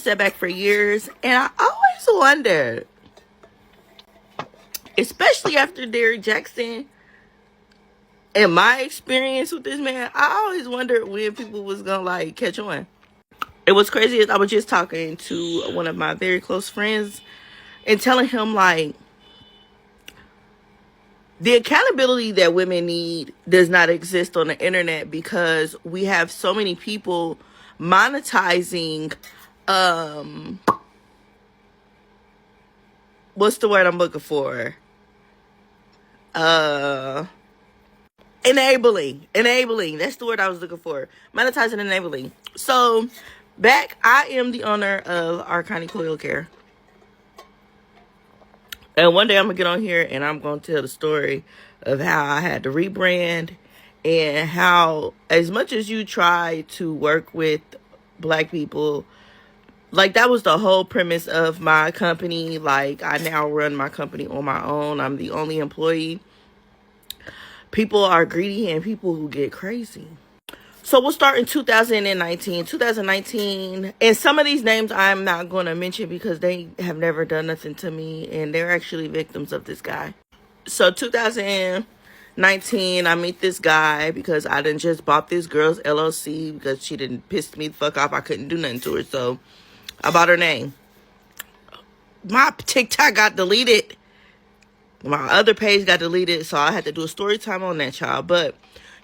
setback for years, and I always wondered, especially after Derrick Jackson, and my experience with this man, I always wondered when people was gonna like catch on. It was crazy. As I was just talking to one of my very close friends and telling him like the accountability that women need does not exist on the internet, because we have so many people monetizing what's the word I'm looking for? Enabling. That's the word I was looking for. Monetizing, enabling. So I am the owner of Arconic Coil Care. And one day I'm going to get on here and I'm going to tell the story of how I had to rebrand, and how, as much as you try to work with Black people, like that was the whole premise of my company. Like, I now run my company on my own. I'm the only employee. People are greedy and people who get crazy. So we'll start in 2019, and some of these names I'm not going to mention because they have never done nothing to me, and they're actually victims of this guy. So 2019, I meet this guy because I done just bought this girl's LLC because she didn't piss me the fuck off. I couldn't do nothing to her, so I bought her name. My TikTok got deleted. My other page got deleted, so I had to do a story time on that, child. But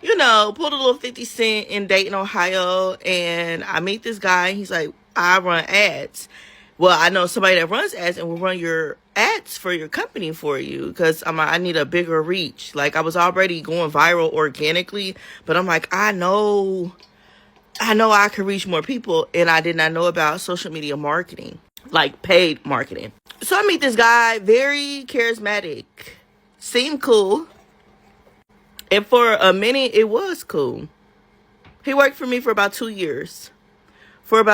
you know, pulled a little 50 Cent in Dayton, Ohio, and I meet this guy. He's like, I run ads. Well, I know somebody that runs ads and will run your ads for your company for you, because I need a bigger reach. Like, I was already going viral organically, but I'm like, I know I could reach more people, and I did not know about social media marketing, like paid marketing. So I meet this guy, very charismatic, seemed cool. And for a minute, it was cool. He worked for me for about 2 years. It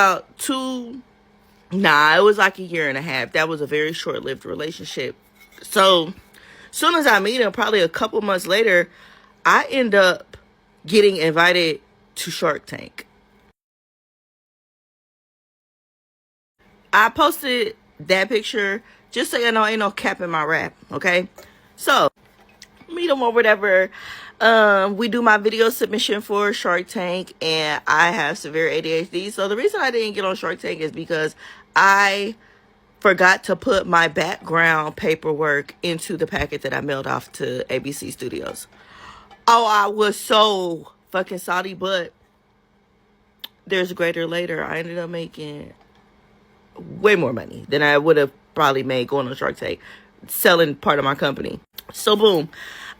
was like a year and a half. That was a very short-lived relationship. So, as soon as I meet him, probably a couple months later, I end up getting invited to Shark Tank. I posted that picture just so you know, ain't no cap in my rap, okay? So, meet him or whatever. We do my video submission for Shark Tank, and I have severe ADHD. So the reason I didn't get on Shark Tank is because I forgot to put my background paperwork into the packet that I mailed off to ABC Studios. Oh, I was so fucking salty, but there's a greater later. I ended up making way more money than I would have probably made going on Shark Tank, selling part of my company. So boom,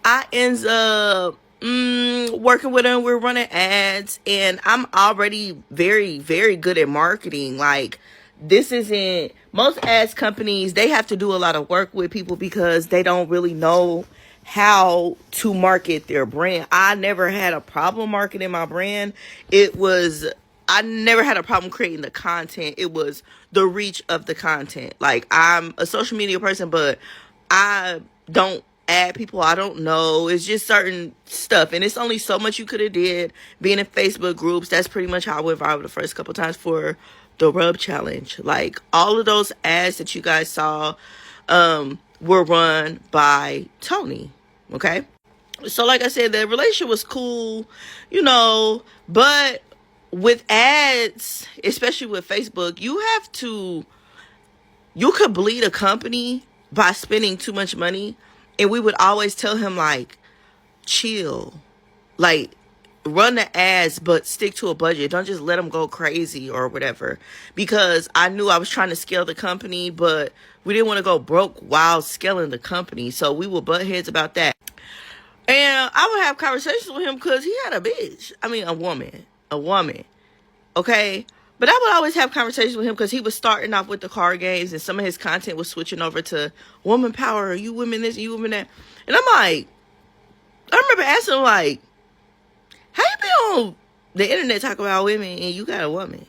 I ends up working with him. We're running ads, and I'm already very, very good at marketing. Like, this isn't, most ads companies, they have to do a lot of work with people because they don't really know how to market their brand. I never had a problem marketing my brand. I never had a problem creating the content. It was the reach of the content. Like, I'm a social media person, but I don't add people I don't know. It's just certain stuff, and it's only so much you could have did. Being in Facebook groups, that's pretty much how I went viral the first couple times for the rub challenge. Like, all of those ads that you guys saw were run by Tony. Okay, so like I said, the relationship was cool, you know, but with ads, especially with Facebook, you could bleed a company by spending too much money. And we would always tell him, like, chill. Like, run the ads, but stick to a budget. Don't just let them go crazy or whatever. Because I knew I was trying to scale the company, but we didn't want to go broke while scaling the company. So we would butt heads about that. And I would have conversations with him because he had a bitch. I mean, a woman. Okay? But I would always have conversations with him because he was starting off with the card games, and some of his content was switching over to woman power, you women this, you women that. And I'm like, I remember asking him, like, how you be on the internet talking about women and you got a woman?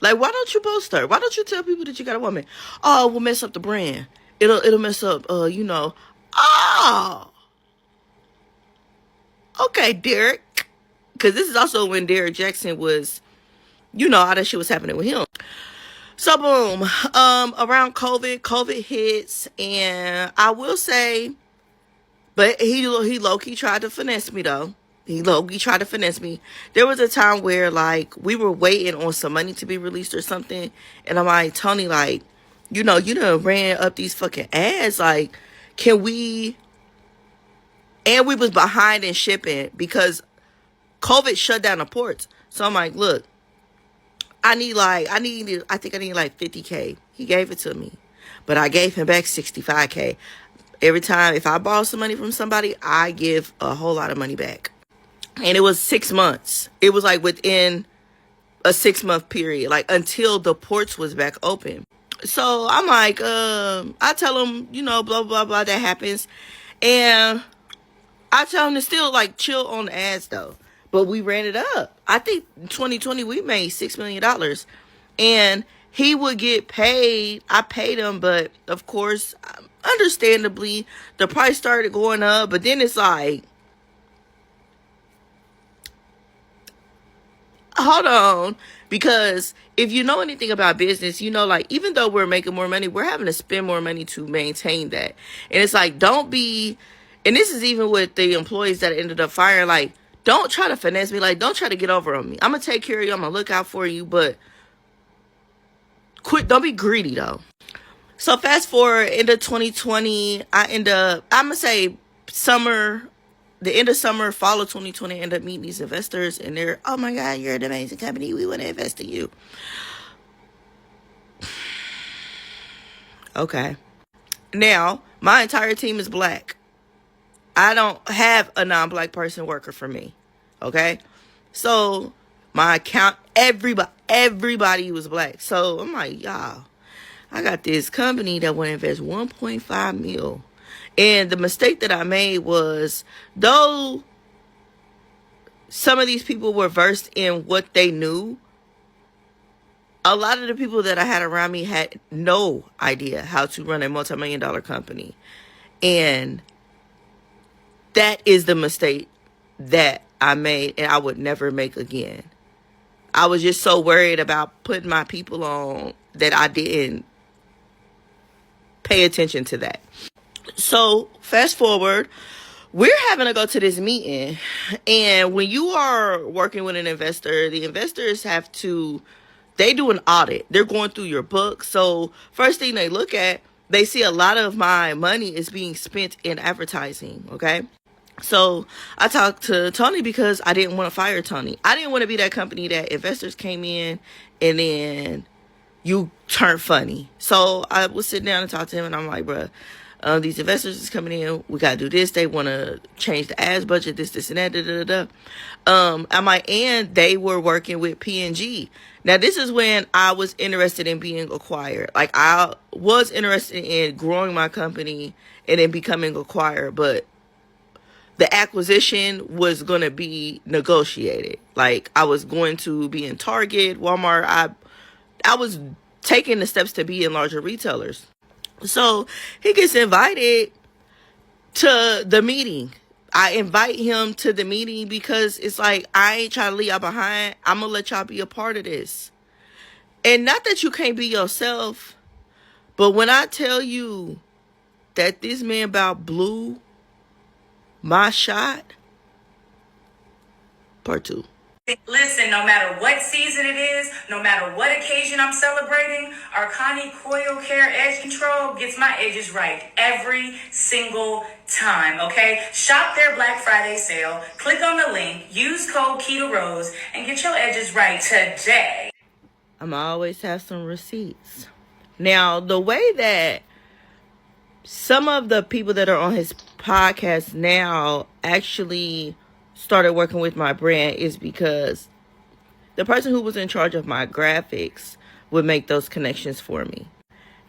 Like, why don't you post her? Why don't you tell people that you got a woman? Oh, we'll mess up the brand. It'll mess up, you know. Oh, okay, Derrick. Because this is also when Derrick Jackson was, you know, all that shit was happening with him. So boom, around COVID hits, and I will say, but he low-key tried to finesse me though. He low-key tried to finesse me. There was a time where like we were waiting on some money to be released or something, and I'm like, Tony, like, you done ran up these fucking ads, like, can we? And we was behind in shipping because COVID shut down the ports. So I'm like, look, I think I need like 50K. He gave it to me, but I gave him back 65K. Every time, if I borrow some money from somebody, I give a whole lot of money back. And it was 6 months. It was like within a 6-month period, like until the ports was back open. So I'm like, I tell him, blah, blah, blah, that happens. And I tell him to still like chill on the ads though. But we ran it up. I think 2020 we made $6 million. And he would get paid. I paid him, but of course, understandably, the price started going up. But then it's like, hold on. Because if you know anything about business, like, even though we're making more money, we're having to spend more money to maintain that. And it's like, don't be, and this is even with the employees that ended up firing, like, don't try to finesse me. Like, don't try to get over on me. I'm going to take care of you. I'm going to look out for you. But don't be greedy, though. So fast forward into 2020, I'm going to say the end of summer, fall of 2020, I end up meeting these investors. And they're, oh, my God, you're an amazing company. We want to invest in you. Okay. Now, my entire team is black. I don't have a non-black person worker for me. Okay. So my account, everybody was black. So I'm like, y'all, I got this company that want to invest 1.5 mil. And the mistake that I made was, though some of these people were versed in what they knew, a lot of the people that I had around me had no idea how to run a multi-million-dollar company. And that is the mistake that I made and I would never make again. I was just so worried about putting my people on that I didn't pay attention to that. So fast forward, we're having to go to this meeting. And when you are working with an investor, the investors they do an audit. They're going through your book. So first thing they look at, they see a lot of my money is being spent in advertising. Okay. So I talked to Tony because I didn't want to fire Tony. I didn't want to be that company that investors came in and then you turn funny. So I was sitting down and talk to him and I'm like, bruh, these investors is coming in. We got to do this. They want to change the ads budget, this, and that, I'm like, and they were working with P&G. Now, this is when I was interested in being acquired. Like, I was interested in growing my company and then becoming acquired, but the acquisition was going to be negotiated. Like, I was going to be in Target, Walmart. I was taking the steps to be in larger retailers. So he gets invited to the meeting. I invite him to the meeting because it's like, I ain't trying to leave y'all behind. I'm going to let y'all be a part of this. And not that you can't be yourself, but when I tell you that this man about blew my shot, part 2. Listen, no matter what season it is, no matter what occasion I'm celebrating, Arcani Coil Care Edge Control gets my edges right every single time, okay? Shop their Black Friday sale, click on the link, use code KETOROSE, and get your edges right today. I'm always have some receipts. Now, the way that some of the people that are on his podcast now actually started working with my brand is because the person who was in charge of my graphics would make those connections for me.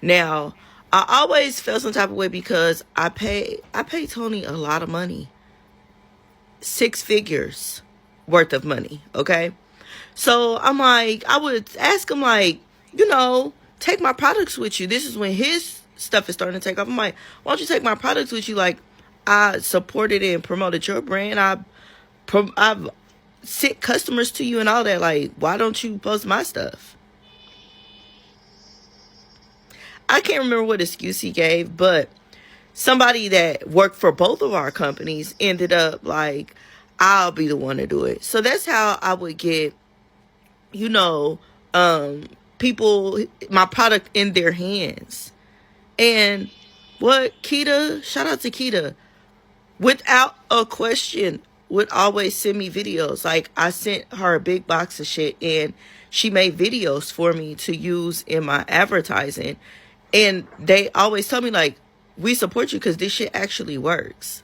Now, I always felt some type of way because I pay Tony a lot of money. 6 figures worth of money, okay? So I'm like, I would ask him like, take my products with you. This is when his stuff is starting to take off. I'm like, why don't you take my products with you? Like, I supported and promoted your brand. I've sent customers to you and all that. Like, why don't you post my stuff? I can't remember what excuse he gave, but somebody that worked for both of our companies ended up like, I'll be the one to do it. So that's how I would get, you know, people, my product in their hands. And what Keita, shout out to Keita, without a question, would always send me videos. Like, I sent her a big box of shit, and she made videos for me to use in my advertising. And they always tell me, like, we support you because this shit actually works.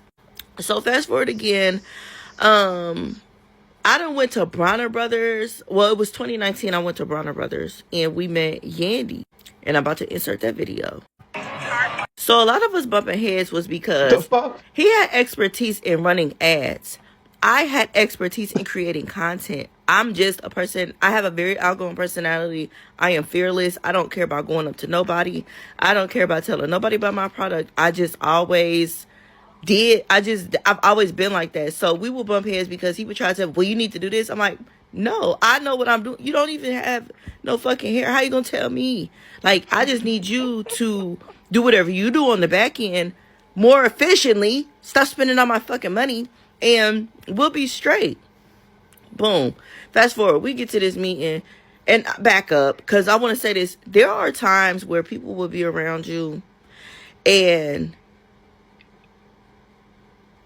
So fast forward again. I done went to Bronner Brothers. Well, it was 2019. I went to Bronner Brothers, and we met Yandy. And I'm about to insert that video. So a lot of us bumping heads was because he had expertise in running ads. I had expertise in creating content. I'm just a person. I have a very outgoing personality. I am fearless. I don't care about going up to nobody. I don't care about telling nobody about my product. I just always did. I've always been like that. So we would bump heads because he would try to say, well, you need to do this. I'm like, no, I know what I'm doing. You don't even have no fucking hair. How you gonna tell me? Like, I just need you to do whatever you do on the back end more efficiently. Stop spending all my fucking money, and we'll be straight. Boom. Fast forward, we get to this meeting, and back up, because I want to say this. There are times where people will be around you, and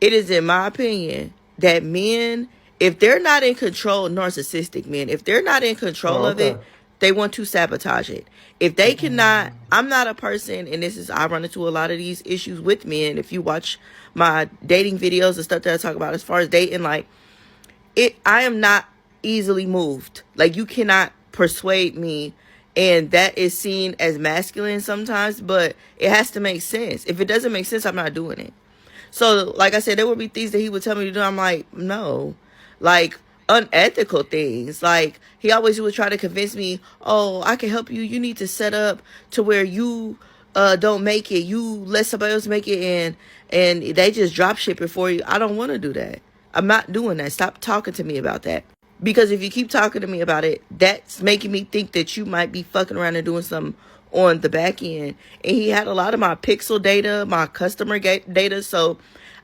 it is in my opinion that men, if they're not in control, narcissistic men, if they're not in control of it, they want to sabotage it. If they cannot, I'm not a person, and I run into a lot of these issues with men. If you watch my dating videos and stuff that I talk about as far as dating, like, I am not easily moved. Like, you cannot persuade me, and that is seen as masculine sometimes, but it has to make sense. If it doesn't make sense, I'm not doing it. So, like I said, there would be things that he would tell me to do. I'm like, no. Like, unethical things. Like, he always would try to convince me, oh, I can help you. You need to set up to where you don't make it. You let somebody else make it, and they just drop ship it for you. I don't want to do that. I'm not doing that. Stop talking to me about that. Because if you keep talking to me about it, that's making me think that you might be fucking around and doing something on the back end. And he had a lot of my pixel data, my customer data. So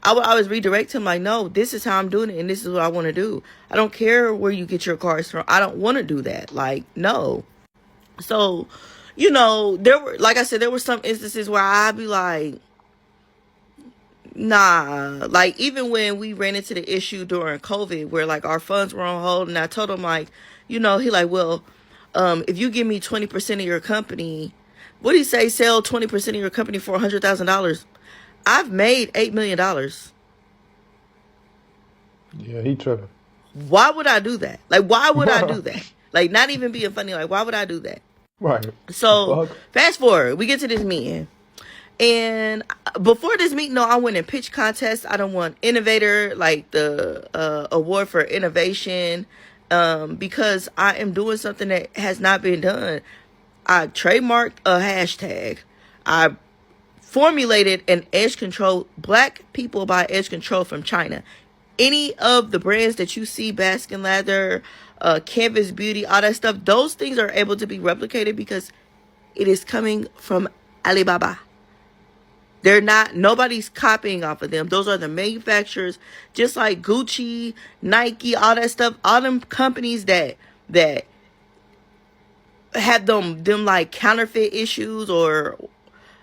I would always redirect him like, no, this is how I'm doing it, and this is what I want to do. I don't care where you get your cars from. I don't want to do that. Like, no. So, you know, like I said, there were some instances where I'd be like, nah. Like, even when we ran into the issue during COVID where, like, our funds were on hold, and I told him, like, you know, he like, well, if you give me 20% of your company, what do you say, sell 20% of your company for $100,000? I've made $8 million. Yeah, he tripping. Why would I do that? Like, why would I do that? Like, not even being funny. Like, why would I do that? Right. So, fast forward. We get to this meeting. And before this meeting, no, I went in pitch contest. I don't want innovator, like the award for innovation, because I am doing something that has not been done. I trademarked a hashtag. I formulated an edge control, Black People by Edge Control from China. Any of the brands that you see, Baskin Leather, Canvas Beauty, all that stuff, those things are able to be replicated because it is coming from Alibaba. Nobody's copying off of them. Those are the manufacturers, just like Gucci, Nike, all that stuff. All them companies that have them like counterfeit issues, or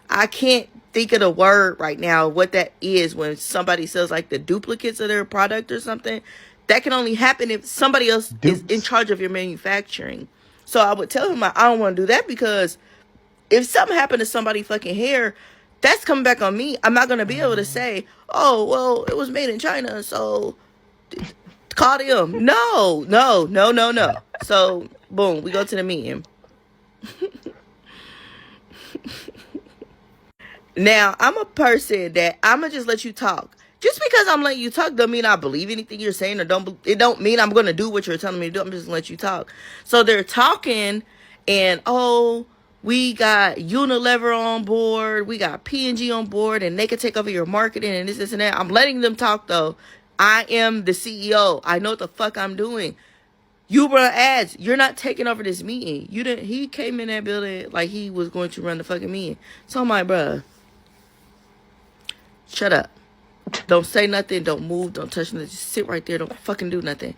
I can't think of the word right now, what that is when somebody sells like the duplicates of their product or something. That can only happen if somebody else is in charge of your manufacturing. So I would tell him, I don't want to do that, because if something happened to somebody fucking hair, that's coming back on me. I'm not going to be able to say, oh, well, it was made in China, so call them. No. So, boom, we go to the meeting. Now, I'm a person that I'm going to just let you talk. Just because I'm letting you talk don't mean I believe anything you're saying, or it don't mean I'm going to do what you're telling me to do. I'm just going to let you talk. So they're talking, and, oh, we got Unilever on board, we got P&G on board, and they can take over your marketing and this and that. I'm letting them talk, though. I am the CEO. I know what the fuck I'm doing. You run ads. You're not taking over this meeting. You didn't. He came in that building like he was going to run the fucking meeting. So I'm like, bruh, shut up. Don't say nothing. Don't move. Don't touch nothing. Just sit right there. Don't fucking do nothing.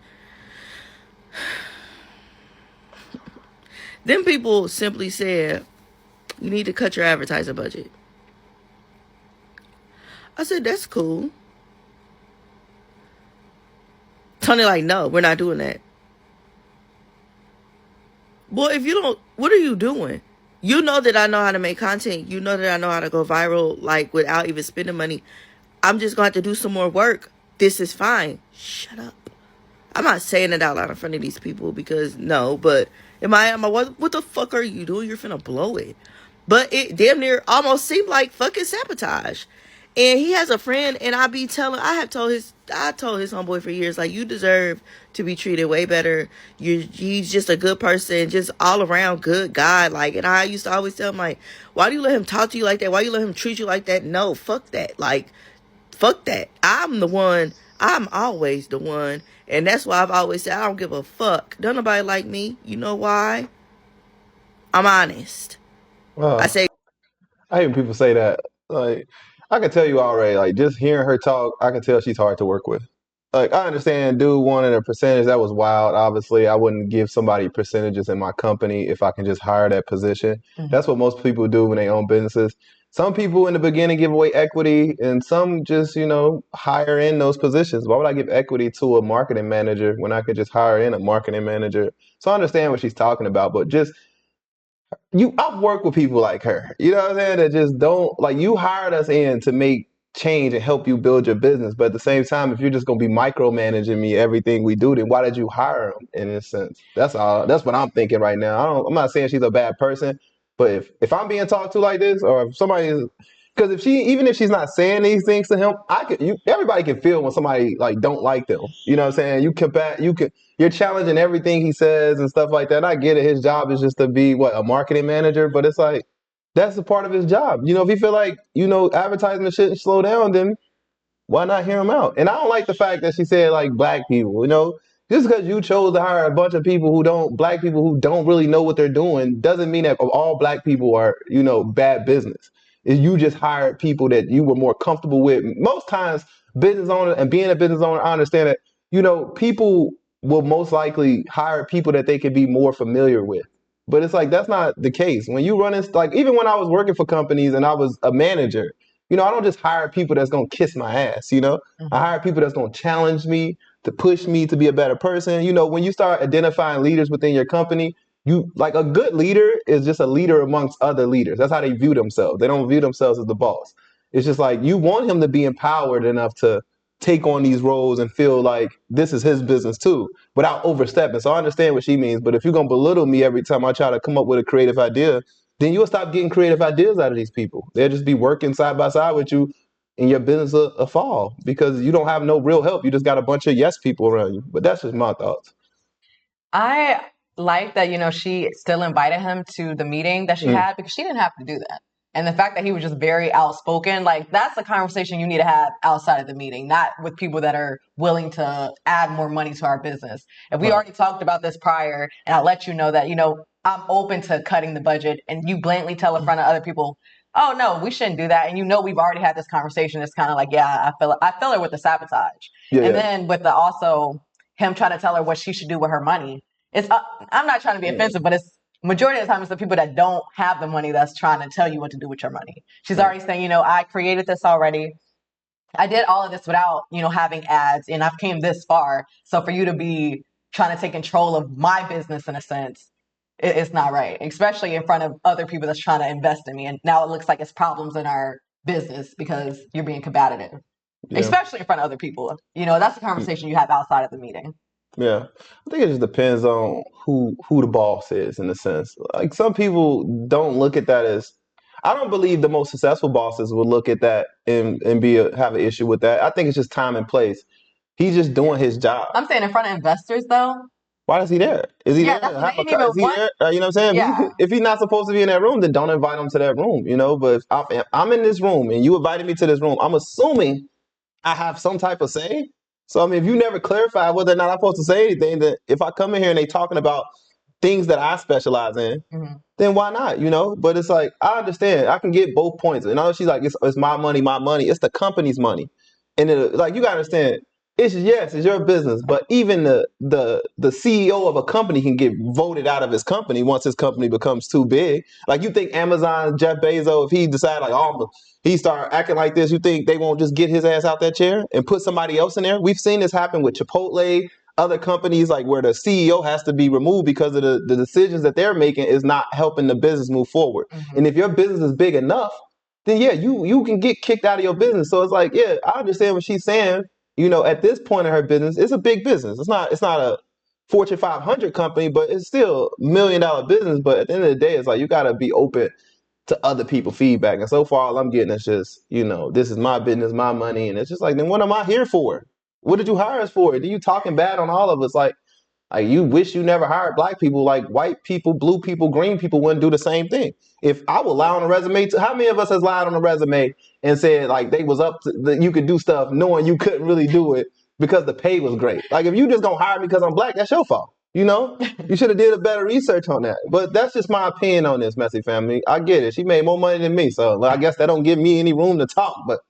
Then people simply said, you need to cut your advertising budget. I said, that's cool. Tony like, no, we're not doing that. Boy, if you don't, what are you doing? You know that I know how to make content. You know that I know how to go viral, like, without even spending money. I'm just going to have to do some more work. This is fine. Shut up. I'm not saying it out loud in front of these people because, no, but what the fuck are you doing? You're finna blow it. But it damn near almost seemed like fucking sabotage. And he has a friend, and I told his homeboy for years, like, you deserve to be treated way better. He's just a good person, just all around good guy. Like, and I used to always tell him, like, why do you let him talk to you like that? Why do you let him treat you like that? No, fuck that. Like, fuck that. I'm the one. I'm always the one. And that's why I've always said, I don't give a fuck. Don't nobody like me. You know why? I'm honest. I say, I hear people say that. Like, I can tell you already, like, just hearing her talk, I can tell she's hard to work with. Like, I understand dude wanted a percentage. That was wild. Obviously, I wouldn't give somebody percentages in my company if I can just hire that position. That's what most people do when they own businesses. Some people in the beginning give away equity, and some just, hire in those positions. Why would I give equity to a marketing manager when I could just hire in a marketing manager? So I understand what she's talking about, but just I've worked with people like her. You know what I'm saying? That just don't like you hired us in to make change and help you build your business. But at the same time, if you're just gonna be micromanaging me everything we do, then why did you hire him in a sense? That's all. That's what I'm thinking right now. I'm not saying she's a bad person, but if I'm being talked to like this, or if somebody is, because even if she's not saying these things to him, everybody can feel when somebody like don't like them. You know what I'm saying? You're challenging everything he says and stuff like that. And I get it. His job is just to be a marketing manager, but it's like that's a part of his job. If he feel like advertisement shouldn't slow down, then why not hear him out? And I don't like the fact that she said like black people. Just because you chose to hire a bunch of black people who don't really know what they're doing, doesn't mean that all black people are bad business. You just hired people that you were more comfortable with. Most times, business owner and being a business owner, I understand that people will most likely hire people that they can be more familiar with. But it's like that's not the case. When you run like even when I was working for companies and I was a manager, I don't just hire people that's gonna kiss my ass. I hire people that's gonna challenge me, to push me to be a better person. When you start identifying leaders within your company, you like a good leader is just a leader amongst other leaders. That's how they view themselves. They don't view themselves as the boss. It's just like you want him to be empowered enough to take on these roles and feel like this is his business too, without overstepping. So I understand what she means, but if you're gonna belittle me every time I try to come up with a creative idea, then you'll stop getting creative ideas out of these people. They'll just be working side by side with you and your business will fall because you don't have no real help. You just got a bunch of yes people around you. But that's just my thoughts. I like that, she still invited him to the meeting that she had because she didn't have to do that. And the fact that he was just very outspoken, like that's a conversation you need to have outside of the meeting, not with people that are willing to add more money to our business. And we already talked about this prior, and I'll let you know that, I'm open to cutting the budget, and you blatantly tell in front of other people, oh no, we shouldn't do that. And we've already had this conversation. It's kind of like, yeah, I feel her with the sabotage. Then with the also him trying to tell her what she should do with her money. I'm not trying to be offensive, but it's majority of the time it's the people that don't have the money that's trying to tell you what to do with your money. She's already saying, I created this already. I did all of this without, having ads, and I've came this far. So for you to be trying to take control of my business in a sense, it's not right, especially in front of other people that's trying to invest in me. And now it looks like it's problems in our business because you're being combative, especially in front of other people. That's a conversation you have outside of the meeting. Yeah, I think it just depends on who the boss is in a sense. Like some people don't look at that as. I don't believe the most successful bosses will look at that and have an issue with that. I think it's just time and place. He's just doing his job. I'm saying in front of investors though. Why is he there? Is he there? That's what they didn't even want. There? You know what I'm saying? Yeah. If he's not supposed to be in that room, then don't invite him to that room. But if I'm in this room and you invited me to this room, I'm assuming I have some type of say. So I mean, if you never clarify whether or not I'm supposed to say anything, then if I come in here and they talking about things that I specialize in, then why not? You know. But it's like I understand. I can get both points. And she's like, it's my money, my money. It's the company's money, and like you gotta understand. It's your business, but even the CEO of a company can get voted out of his company once his company becomes too big. Like you think Amazon, Jeff Bezos, if he decide like, oh, he start acting like this, you think they won't just get his ass out that chair and put somebody else in there? We've seen this happen with Chipotle, other companies, like where the CEO has to be removed because of the decisions that they're making is not helping the business move forward. And if your business is big enough, then yeah, you can get kicked out of your business. So it's like, yeah, I understand what she's saying. You know, at this point in her business, it's a big business. It's not a Fortune 500 company, but it's still $1 million business. But at the end of the day, it's like you got to be open to other people's feedback. And so far, all I'm getting is just, you know, this is my business, my money. And it's just like, then what am I here for? What did you hire us for? Then you talking bad on all of us. Like you wish you never hired black people. Like white people, blue people, green people wouldn't do the same thing. If I would lie on a resume, how many of us has lied on a resume and said like they was up to, that you could do stuff knowing you couldn't really do it because the pay was great? Like if you just gonna hire me because I'm black, that's your fault. You know, you should have did a better research on that. But that's just my opinion on this, Messy Family. I get it. She made more money than me, so I guess that don't give me any room to talk. But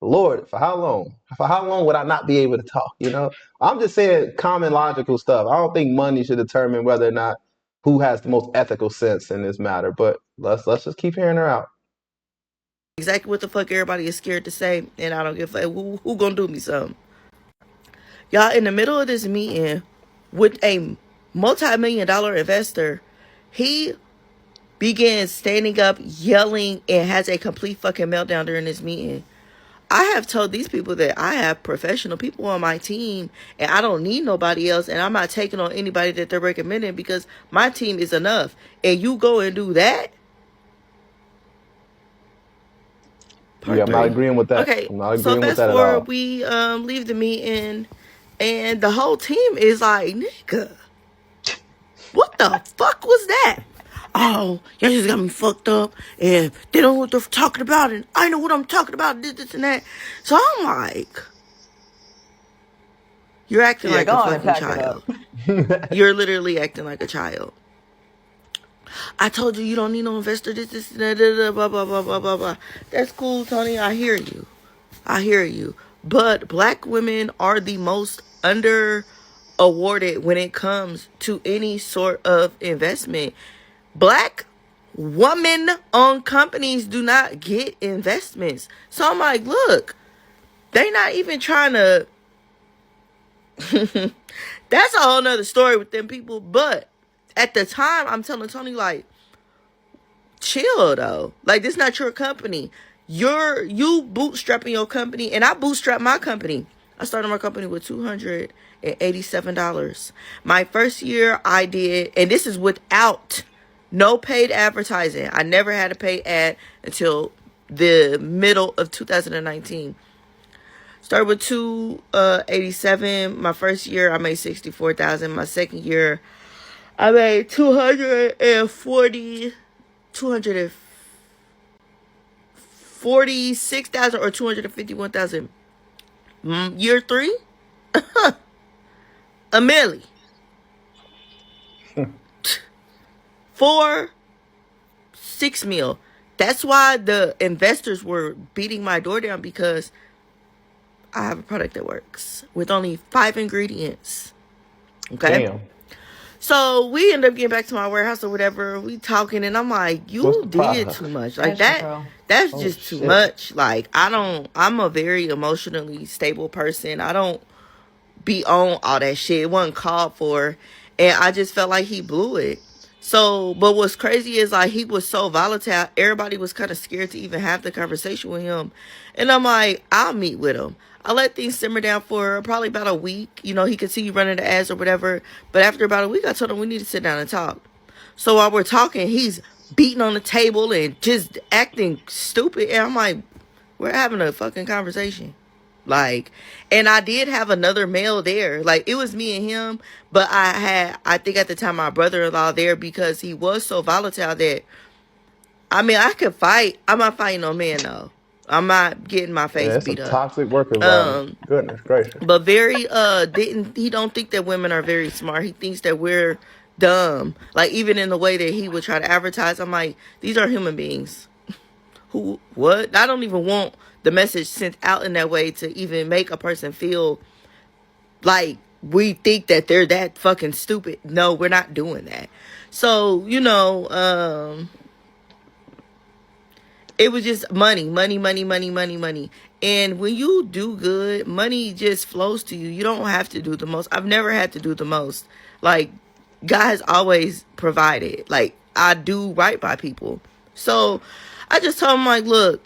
Lord, for how long? For how long would I not be able to talk? You know, I'm just saying common logical stuff. I don't think money should determine whether or not who has the most ethical sense in this matter. But let's just keep hearing her out. Exactly what the fuck everybody is scared to say, and I don't give a fuck. Who gonna do me something? Y'all, in the middle of this meeting with a multi-million-dollar investor, he began standing up, yelling, and has a complete fucking meltdown during this meeting. I have told these people that I have professional people on my team and I don't need nobody else, and I'm not taking on anybody that they're recommending because my team is enough. And you go and do that? Yeah, I'm not agreeing with that. Okay, I'm not so agreeing with fast that at forward, all. we leave the meeting and the whole team is like, nigga, what the fuck was that? Oh, y'all just got me fucked up, and they don't know what they're talking about, and I know what I'm talking about, this and that. So I'm like, you're acting like a fucking child. You're literally acting like a child. I told you don't need no investor, this, and that, blah, blah, blah, blah, blah, blah. That's cool, Tony. I hear you. But black women are the most under awarded when it comes to any sort of investment. Black woman-owned companies do not get investments. So I'm like, look, they not even trying to... That's a whole nother story with them people. But at the time, I'm telling Tony, like, chill, though. Like, this not your company. You bootstrapping your company, and I bootstrap my company. I started my company with $287. My first year I did, and this is without no paid advertising. I never had a paid ad until the middle of 2019. Started with 287. My first year I made 64,000. My second year I made 246,000 or 251,000. Year 3, a milli. 4, 6 mil. That's why the investors were beating my door down, because I have a product that works with only 5 ingredients. Okay. Damn. So we end up getting back to my warehouse or whatever. We talking, and I'm like, you did too much. Like that's just too much. Like I'm a very emotionally stable person. I don't be on all that shit. It wasn't called for. And I just felt like he blew it. So, but what's crazy is like he was so volatile. Everybody was kind of scared to even have the conversation with him. And I'm like, I'll meet with him. I let things simmer down for probably about a week. You know, he could see you running the ads or whatever. But after about a week, I told him we need to sit down and talk. So while we're talking, he's beating on the table and just acting stupid. And I'm like, we're having a fucking conversation. Like, and I did have another male there. Like, it was me and him. But I think at the time, my brother-in-law there, because he was so volatile that, I mean, I could fight. I'm not fighting no man, though. I'm not getting my face Yeah, it's a beat up. toxic work environment. Um, Goodness gracious. but very didn't he don't think that women are very smart. He thinks that we're dumb. Like even in the way that he would try to advertise, I'm like, these are human beings. Who what? I don't even want the message sent out in that way to even make a person feel like we think that they're that fucking stupid. No, we're not doing that. So, it was just money, money, money, money, money, money. And when you do good, money just flows to you. You don't have to do the most. I've never had to do the most. Like, God has always provided. Like, I do right by people. So, I just told him, like, look,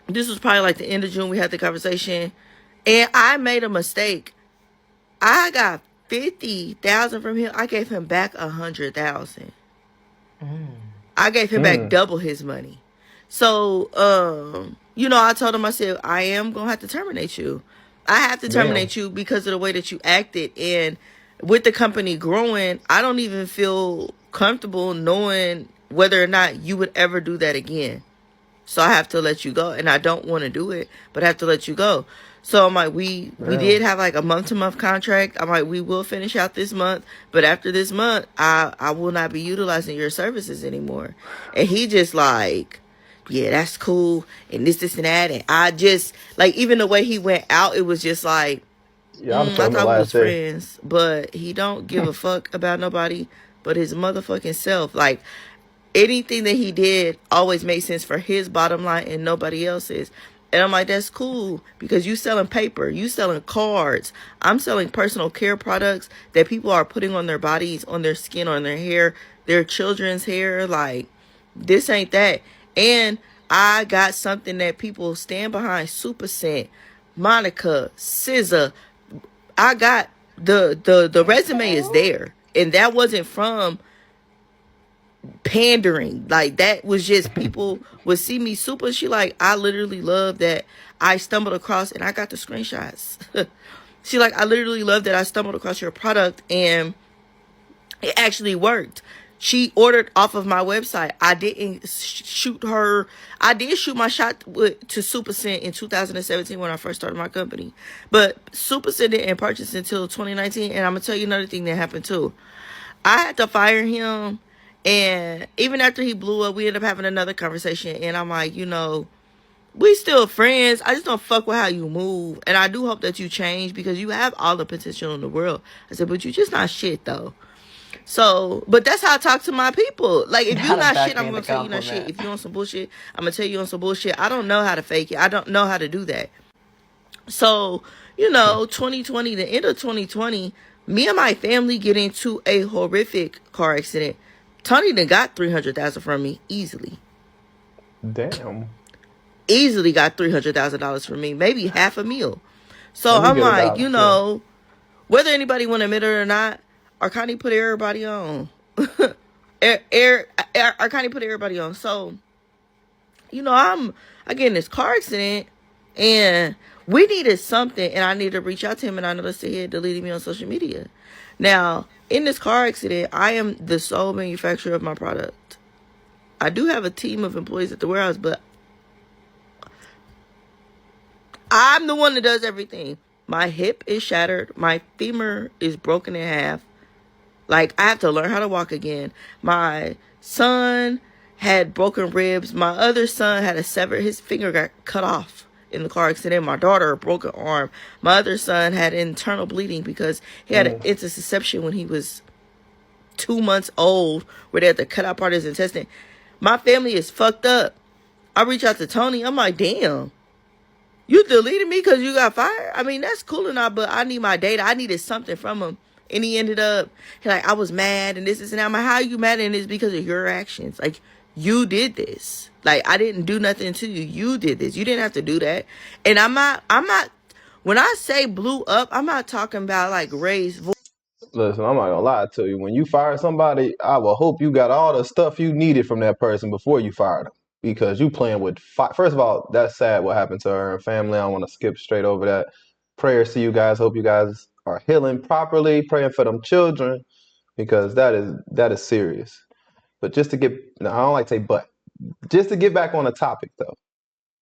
this was probably like the end of June. We had the conversation. And I made a mistake. I got 50,000 from him. I gave him back 100,000. I gave him back double his money. So, I told him, I said, I am going to have to terminate you. I have to terminate you because of the way that you acted. And with the company growing, I don't even feel comfortable knowing whether or not you would ever do that again. So I have to let you go. And I don't want to do it, but I have to let you go. So I'm like, we did have like a month-to-month contract. I'm like, we will finish out this month. But after this month, I will not be utilizing your services anymore. And he just like, yeah, that's cool. And this, and that. And I just, like, even the way he went out, it was just like, Yeah, I'm I telling the thought we was last day. friends. But he don't give a fuck about nobody but his motherfucking self. Like, anything that he did always made sense for his bottom line and nobody else's. And I'm like, that's cool because you selling paper, you selling cards. I'm selling personal care products that people are putting on their bodies, on their skin, on their hair, their children's hair. Like, this ain't that. And I got something that people stand behind. Super Scent, Monica, SZA. I got the resume is there. And that wasn't from pandering. Like, that was just people would see me super. She like, I literally love that I stumbled across, and I got the screenshots. She like, I literally love that I stumbled across your product and it actually worked. She ordered off of my website. I didn't shoot her. I did shoot my shot to Super Scent in 2017 when I first started my company. But Super Scent didn't purchase until 2019. And I'm going to tell you another thing that happened too. I had to fire him. And even after he blew up, we ended up having another conversation. And I'm like, we still friends. I just don't fuck with how you move. And I do hope that you change because you have all the potential in the world. I said, but you just not shit though. So, but that's how I talk to my people. Like, if you're not shit, I'm going to tell you not shit. If you're on some bullshit, I'm going to tell you on some bullshit. I don't know how to fake it. I don't know how to do that. So, 2020, the end of 2020, me and my family get into a horrific car accident. Tony done got 300,000 from me easily. Damn. Easily got $300,000 from me, maybe half a meal. So I'm like, whether anybody want to admit it or not, Arcani put everybody on. Arcani put everybody on. So, I get in this car accident and we needed something and I needed to reach out to him, and I noticed that he had deleted me on social media. Now, in this car accident, I am the sole manufacturer of my product. I do have a team of employees at the warehouse, but I'm the one that does everything. My hip is shattered. My femur is broken in half. Like, I have to learn how to walk again. My son had broken ribs. My other son had his finger got cut off in the car accident. My daughter, a broken arm. My other son had internal bleeding because he had an intussusception when he was 2 months old, where they had to cut out part of his intestine. My family is fucked up. I reach out to Tony. I'm like, damn, you deleted me because you got fired? I mean, that's cool enough, but I need my data. I needed something from him. And he ended up, I was mad and this, and that. I'm like, how are you mad? And it's because of your actions. Like, you did this. Like, I didn't do nothing to you. You did this. You didn't have to do that. And I'm not, when I say blew up, I'm not talking about like raised voice. Listen, I'm not gonna lie to you. When you fire somebody, I will hope you got all the stuff you needed from that person before you fired them. Because you playing with fire. First of all, that's sad what happened to her and family. I want to skip straight over that. Prayers to you guys. Hope you guys are healing properly. Praying for them children, because that is serious. But just to get, no, I don't like to say but. Just to get back on the topic though.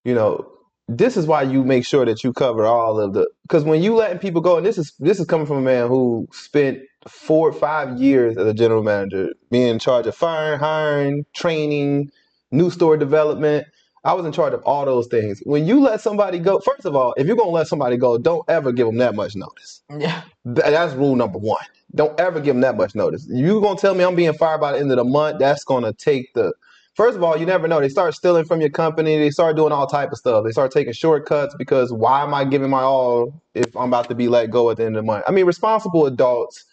you know, this is why you make sure that you cover all of the, because when you letting people go, and this is coming from a man who spent 4 or 5 years as a general manager, being in charge of firing, hiring, training, new store development. I was in charge of all those things. When you let somebody go, first of all, if you're gonna let somebody go, don't ever give them that much notice. Yeah. That's rule number one. Don't ever give them that much notice. You gonna tell me I'm being fired by the end of the month? That's gonna take the. First of all, you never know. They start stealing from your company. They start doing all type of stuff. They start taking shortcuts because why am I giving my all if I'm about to be let go at the end of the month? I mean, responsible adults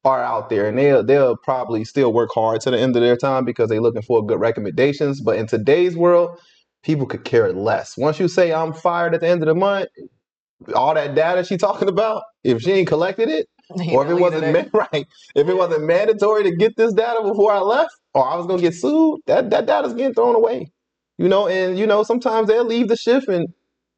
are out there and they'll probably still work hard to the end of their time because they're looking for good recommendations. But in today's world, people could care less. Once you say I'm fired at the end of the month, all that data she talking about, if she ain't collected it, or if it wasn't right, if it wasn't mandatory to get this data before I left, or I was gonna get sued, that data's getting thrown away. And sometimes they'll leave the shift and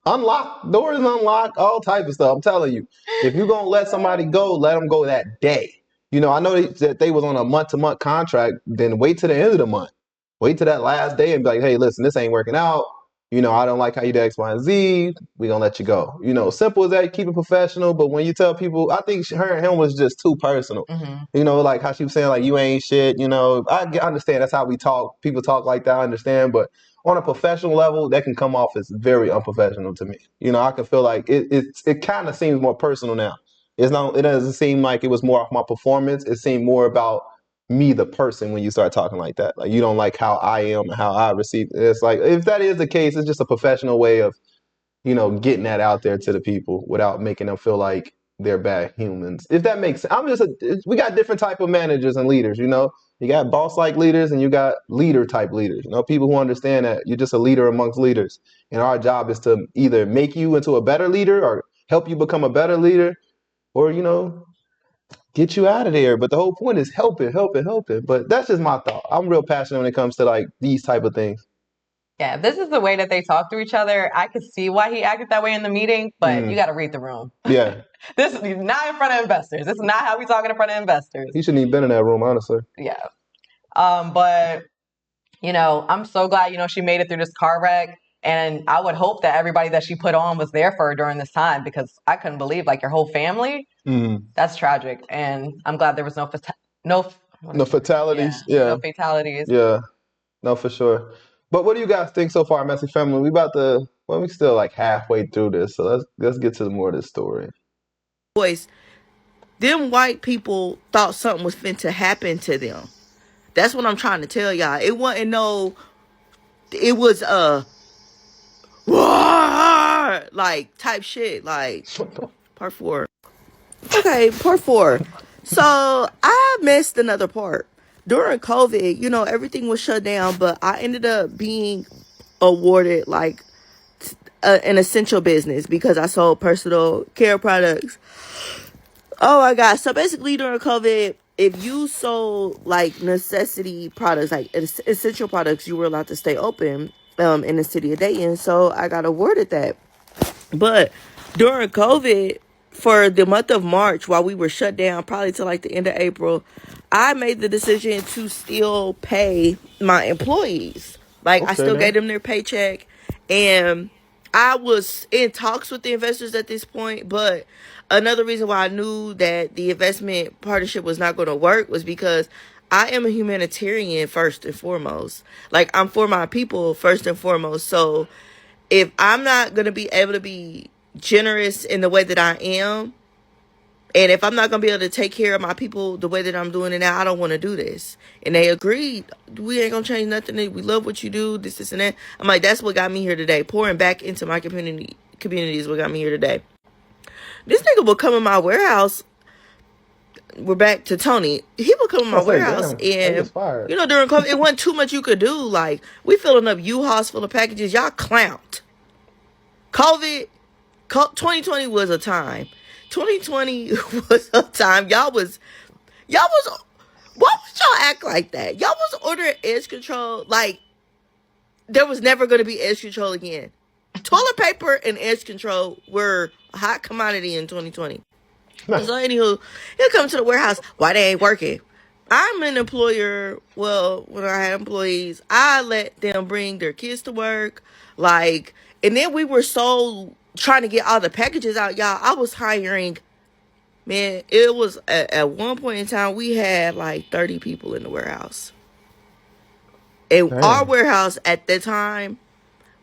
unlock doors, unlock all type of stuff. I'm telling you, if you're gonna let somebody go, let them go that day. I know that they was on a month-to-month contract. Then wait till the end of the month. Wait till that last day and be like, hey, listen, this ain't working out. I don't like how you did X, Y, and Z. We're going to let you go. Simple as that, keep it professional. But when you tell people, I think her and him was just too personal. Mm-hmm. Like how she was saying, like, you ain't shit. I understand that's how we talk. People talk like that, I understand. But on a professional level, that can come off as very unprofessional to me. I can feel like it kind of seems more personal now. It doesn't seem like it was more off my performance. It seemed more about me, the person, when you start talking like that. Like, you don't like how I am and how I receive it. It's like, if that is the case, it's just a professional way of, getting that out there to the people without making them feel like they're bad humans. If that makes sense. We got different type of managers and leaders, You got boss-like leaders and you got leader-type leaders. People who understand that you're just a leader amongst leaders. And our job is to either make you into a better leader or help you become a better leader or, get you out of there. But the whole point is helping. But that's just my thought. I'm real passionate when it comes to like these type of things. Yeah, this is the way that they talk to each other. I could see why he acted that way in the meeting, but you got to read the room. Yeah. This is not in front of investors. This is not how we talking in front of investors. He shouldn't even been in that room, honestly. Yeah. But, I'm so glad, she made it through this car wreck. And I would hope that everybody that she put on was there for her during this time because I couldn't believe, like, your whole family. That's tragic. And I'm glad there was no fatalities. Yeah. No fatalities. Yeah. No, for sure. But what do you guys think so far, Messy Family? We still like halfway through this, so let's get to more of this story. Boys, them white people thought something was finna happen to them. That's what I'm trying to tell y'all. It wasn't it was like type shit, like part 4. Okay, part 4. So I missed another part. During COVID, everything was shut down, but I ended up being awarded like an essential business because I sold personal care products. Oh my God. So basically during COVID, if you sold like necessity products, like essential products, you were allowed to stay open in the city of Dayton. So I got awarded that. But during COVID, for the month of March, while we were shut down, probably till like the end of April, I made the decision to still pay my employees. Like, I still gave them their paycheck. And I was in talks with the investors at this point. But another reason why I knew that the investment partnership was not going to work was because I am a humanitarian first and foremost. Like, I'm for my people first and foremost. So if I'm not going to be able to be generous in the way that I am, and if I'm not going to be able to take care of my people the way that I'm doing it now, I don't want to do this. And they agreed, we ain't going to change nothing. We love what you do, this, and that. I'm like, that's what got me here today. Pouring back into my community is what got me here today. This nigga will come in my warehouse. We're back to Tony. He would come in my warehouse and, during COVID, it wasn't too much you could do. Like, we filling up U-Hauls full of packages. Y'all clowned. COVID, 2020 was a time. 2020 was a time. Y'all was, why would y'all act like that? Y'all was ordering edge control. Like, there was never going to be edge control again. Toilet paper and edge control were a hot commodity in 2020. So anywho, he'll come to the warehouse. Why they ain't working? I'm an employer. Well, when I had employees, I let them bring their kids to work. Like, And then we were so trying to get all the packages out, y'all. I was hiring, man, it was at one point in time, we had like 30 people in the warehouse. And our Dang. warehouse at the time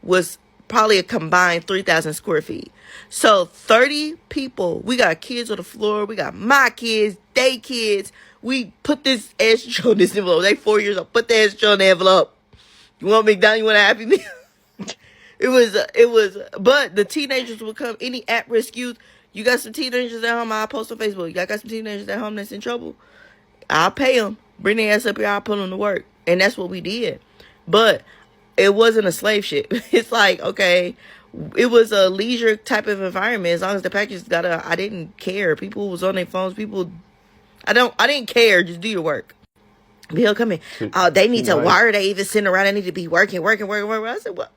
was probably a combined 3,000 square feet. So 30 people, we got kids on the floor, we got my kids, they kids. We put this extra on this envelope. They 4 years old. Put the extra on the envelope. You want McDonald's? You want a Happy Meal? It was, but the teenagers would come, any at-risk youth. You got some teenagers at home, I'll post on Facebook. You got some teenagers at home that's in trouble. I'll pay them. Bring their ass up here, I'll put them to work. And that's what we did. But it wasn't a slave ship. It's like, okay, it was a leisure type of environment. As long as the package I didn't care. People was on their phones. I didn't care. Just do your work. He'll come in. Oh, they need to wire. They even sitting around. They need to be working. I said, what?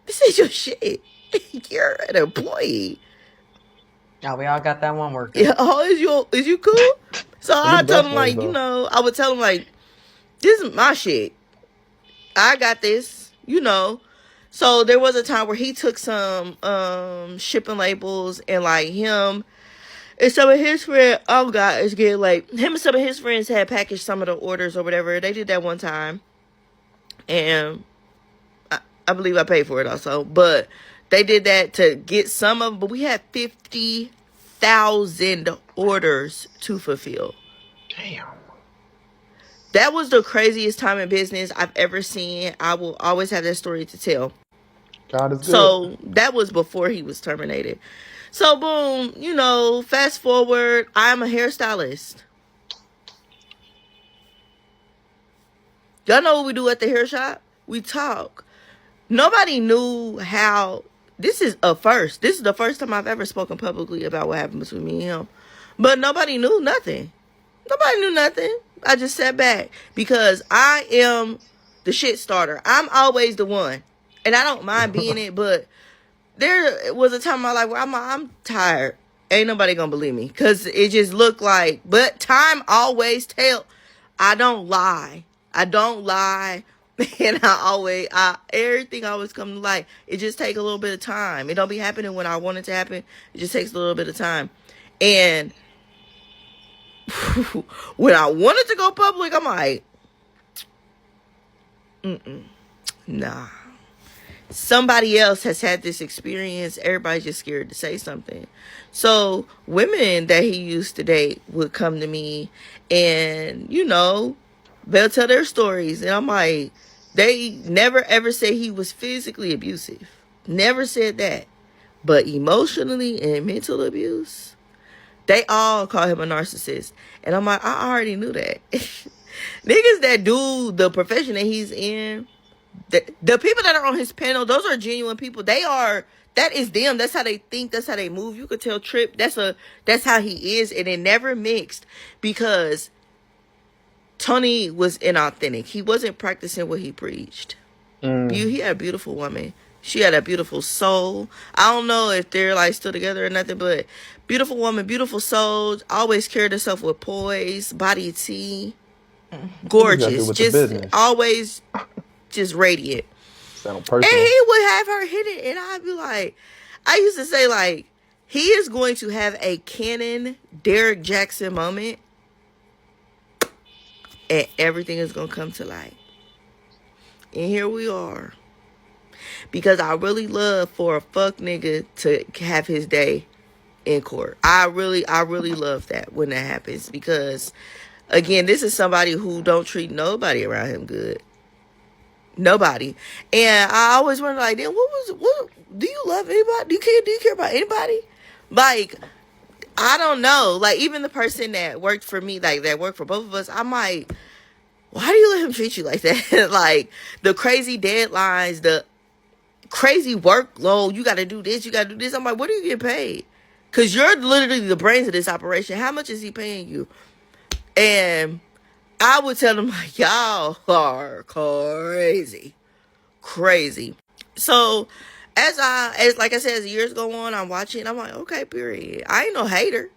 This is your shit. You're an employee. Oh, we all got that one working. Yeah. Oh, is you cool? So I told him, like, I would tell him, like, this is my shit. I got this, So there was a time where he took some shipping labels, and like him and some of his friends, oh God, it's getting late. Him and some of his friends had packaged some of the orders or whatever. They did that one time. And I believe I paid for it also. But they did that to get some of them. But we had 50,000 orders to fulfill. Damn. That was the craziest time in business I've ever seen. I will always have that story to tell. God is good. So that was before he was terminated. So boom, fast forward, I'm a hairstylist. Y'all know what we do at the hair shop? We talk. Nobody knew how. This is a first. This is the first time I've ever spoken publicly about what happened between me and him. But nobody knew nothing. Nobody knew nothing. I just sat back because I am the shit starter. I'm always the one. And I don't mind being it, but there was a time in my life where I'm tired. Ain't nobody gonna believe me. Because it just looked like, but time always tells. I don't lie. And everything always come to light. It just take a little bit of time. It don't be happening when I want it to happen. It just takes a little bit of time. And when I wanted to go public, I'm like, nah. Somebody else has had this experience. Everybody's just scared to say something. So women that he used to date would come to me and, they'll tell their stories. And I'm like, they never ever said he was physically abusive. Never said that. But emotionally and mental abuse, they all call him a narcissist. And I'm like, I already knew that. Niggas that do the profession that he's in, the people that are on his panel, those are genuine people. That is them. That's how they think. That's how they move. You could tell Trip, that's how he is. And it never mixed because Tony was inauthentic. He wasn't practicing what he preached. He had a beautiful woman. She had a beautiful soul. I don't know if they're like still together or nothing, but beautiful woman, beautiful soul. Always carried herself with poise, body tea, gorgeous, just always just radiant. Sound personal. And he would have her hit it, and I'd be like, I used to say, like, he is going to have a canon Derek Jackson moment, and everything is going to come to light. And here we are. Because I really love for a fuck nigga to have his day in court. I really love that when that happens. Because, again, this is somebody who don't treat nobody around him good. Nobody. And I always wonder, like, then what do you love anybody? Do you care about anybody? Like, I don't know. Like, even the person that worked for me, like, that worked for both of us, I'm like, why do you let him treat you like that? Like, the crazy deadlines, the crazy workload, you got to do this, you got to do this. I'm like, what do you get paid? Because you're literally the brains of this operation. How much is he paying you? And I would tell them, like, y'all are crazy. So, like I said, as the years go on, I'm watching, I'm like, okay, period. I ain't no hater.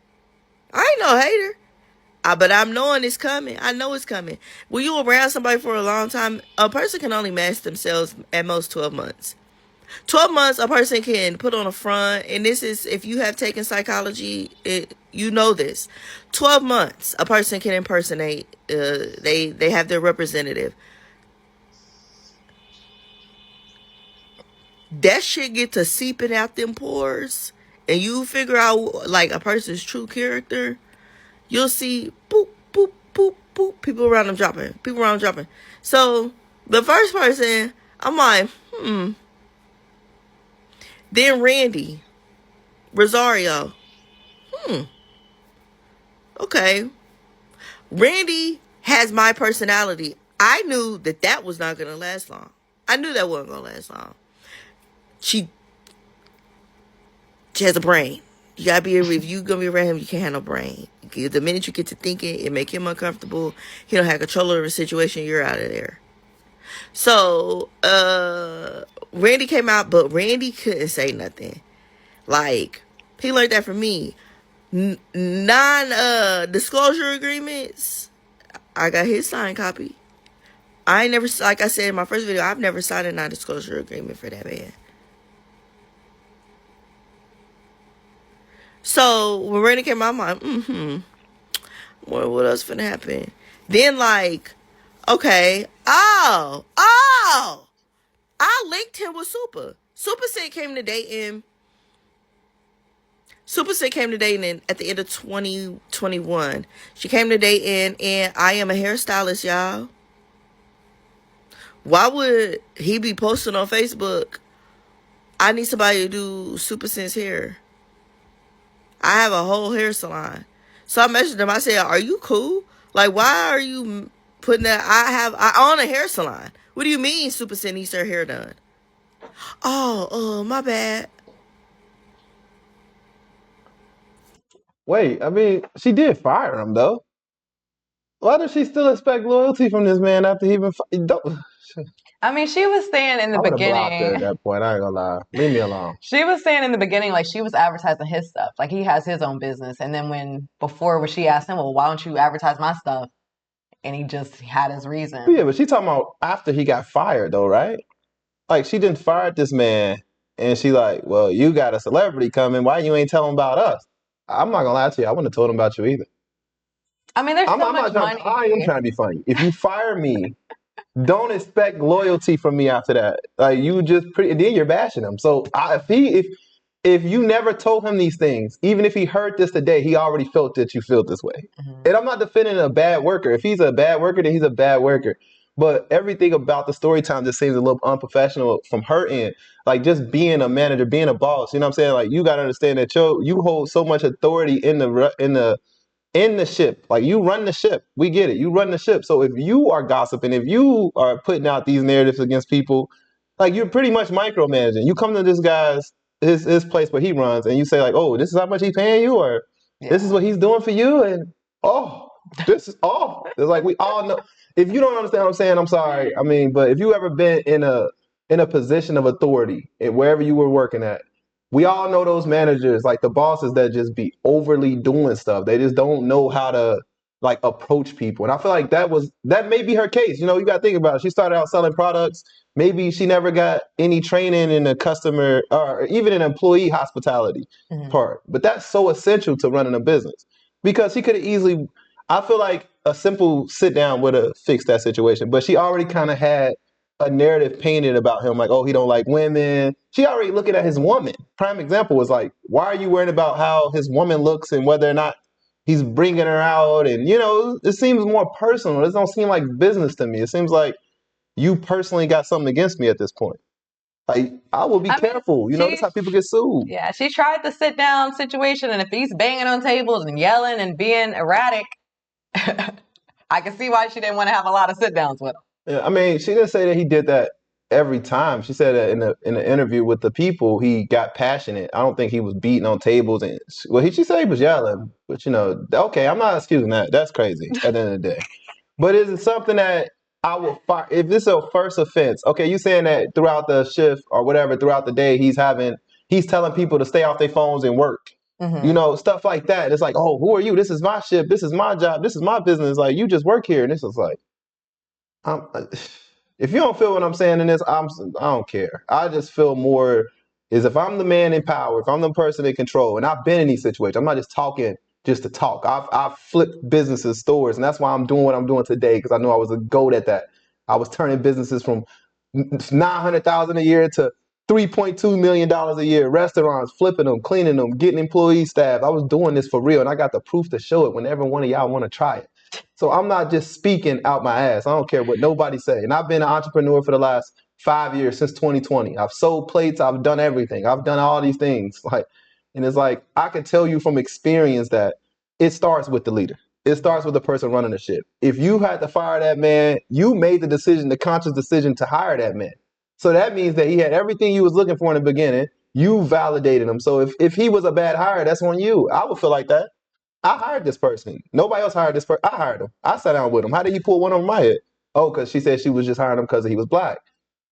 But I'm knowing it's coming. I know it's coming. When you around somebody for a long time, a person can only mask themselves at most 12 months. 12 months a person can put on a front, and this is, if you have taken psychology, you know this. 12 months a person can impersonate, they have their representative. That shit get to seeping out them pores, and you figure out like a person's true character. You'll see boop, boop, boop, boop, people around them dropping. So the first person, I'm like, Then Randy Rosario, okay. Randy has my personality. I knew that was not gonna last long. I knew that wasn't gonna last long. She has a brain. You gotta be, if you gonna be around him, you can't have no brain. The minute you get to thinking, it make him uncomfortable. He don't have control over the situation. You're out of there. So, Randy came out, but Randy couldn't say nothing. Like, he learned that from me. Non-disclosure agreements, I got his signed copy. I ain't never, like I said in my first video, I've never signed a non-disclosure agreement for that man. So when Randy came out, I'm like, what else finna happen? Then like, okay, I linked him with Super. Super said came to dating. Super said came to dating at the end of 2021. She came to dating, and I am a hairstylist, y'all. Why would he be posting on Facebook, I need somebody to do Super Sense hair? I have a whole hair salon. So I messaged him. I said, are you cool? Like, why are you putting that? I own a hair salon. What do you mean Super Sense needs her hair done? Oh, my bad. Wait, I mean, she did fire him though. Why does she still expect loyalty from this man after he even? I mean, she was saying in the I would have blocked her at beginning. that point. I ain't gonna lie. Leave me alone. She was saying in the beginning, like she was advertising his stuff, like he has his own business. And then when she asked him, well, why don't you advertise my stuff? And he just had his reason. Yeah, but she talking about after he got fired though, right? Like she didn't fire this man, and she like, well, you got a celebrity coming. Why you ain't tell him about us? I'm not gonna lie to you. I wouldn't have told him about you either. I mean, there's so I'm much not trying. money. I am trying to be funny. If you fire me, don't expect loyalty from me after that. Like you just then you're bashing him. So if you never told him these things, even if he heard this today, he already felt that you feel this way. Mm-hmm. And I'm not defending a bad worker. If he's a bad worker, then he's a bad worker. But everything about the story time just seems a little unprofessional from her end. Like just being a manager, being a boss. You know what I'm saying? Like you got to understand that you hold so much authority in the ship. Like you run the ship. We get it. You run the ship. So if you are gossiping, if you are putting out these narratives against people, like you're pretty much micromanaging. You come to this guy's his place where he runs and you say like, oh, this is how much he's paying you, or this is what he's doing for you, and it's like we all know. If you don't understand what I'm saying, I'm sorry. I mean, but if you ever been in a position of authority and wherever you were working at, we all know those managers, like the bosses that just be overly doing stuff. They just don't know how to like approach people. And I feel like that may be her case. You know, you got to think about it. She started out selling products. Maybe she never got any training in the customer or even an employee hospitality part. But that's so essential to running a business because she could have easily, I feel like a simple sit down would have fixed that situation. But she already kind of had a narrative painted about him, like, oh, he don't like women. She already looking at his woman. Prime example was like, why are you worried about how his woman looks and whether or not he's bringing her out? And you know, it seems more personal. It don't seem like business to me. It seems like you personally got something against me at this point. Like, I will be careful. You know, that's how people get sued. Yeah, she tried the sit down situation, and if he's banging on tables and yelling and being erratic, I can see why she didn't want to have a lot of sit downs with him. Yeah, I mean, she didn't say that he did that every time. She said that in the interview with the people, he got passionate. I don't think he was beating on tables and she said he was yelling, but you know, okay, I'm not excusing that. That's crazy at the end of the day. But is it something that I will fire if this is a first offense? Okay, you saying that throughout the shift or whatever, throughout the day, he's telling people to stay off their phones and work. You know, stuff like that. It's like, oh, who are you? This is my shift. This is my job. This is my business. Like, you just work here. And this is like, If you don't feel what I'm saying in this, I don't care. I just feel more is if I'm the man in power, if I'm the person in control, and I've been in these situations, I'm not just talking just to talk. I've flipped businesses, stores, and that's why I'm doing what I'm doing today, because I knew I was a goat at that. I was turning businesses from $900,000 a year to $3.2 million a year. Restaurants, flipping them, cleaning them, getting employee staff. I was doing this for real, and I got the proof to show it whenever one of y'all want to try it. So I'm not just speaking out my ass. I don't care what nobody say. And I've been an entrepreneur for the last 5 years, since 2020. I've sold plates. I've done everything. I've done all these things. And it's like, I can tell you from experience that it starts with the leader. It starts with the person running the ship. If you had to fire that man, you made the decision, the conscious decision to hire that man. So that means that he had everything you was looking for in the beginning. You validated him. So if he was a bad hire, that's on you. I would feel like that. I hired this person. Nobody else hired this person. I hired him. I sat down with him. How did you pull one over my head? Oh, because she said she was just hiring him because he was black.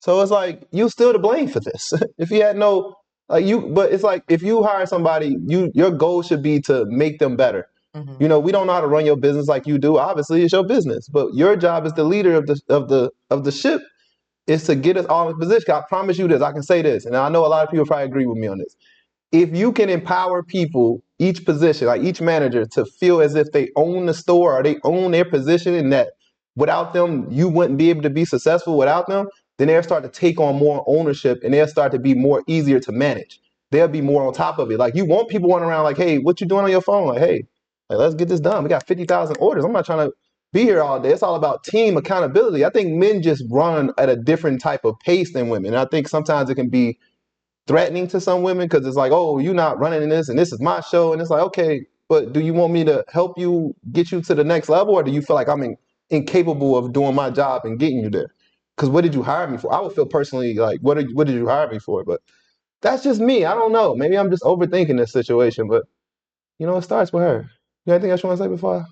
So it's like, you still to blame for this. If he had no, but it's like, if you hire somebody, your goal should be to make them better. Mhm. You know, we don't know how to run your business like you do. Obviously, it's your business, but your job as the leader of the ship is to get us all in position. I promise you this. I can say this, and I know a lot of people probably agree with me on this. If you can empower people, each position, like each manager, to feel as if they own the store or they own their position, and that without them, you wouldn't be able to be successful without them, then they'll start to take on more ownership, and they'll start to be more easier to manage. They'll be more on top of it. Like, you want people running around like, hey, what you doing on your phone? Like, hey, let's get this done. We got 50,000 orders. I'm not trying to be here all day. It's all about team accountability. I think men just run at a different type of pace than women. And I think sometimes it can be threatening to some women, because it's like, oh, you're not running in this, and this is my show. And it's like, okay, but do you want me to help you get you to the next level, or do you feel like I'm incapable of doing my job and getting you there? Because what did you hire me for? I would feel personally like, what did you hire me for? But that's just me. I don't know. Maybe I'm just overthinking this situation, but it starts with her. You got anything else you want to say before?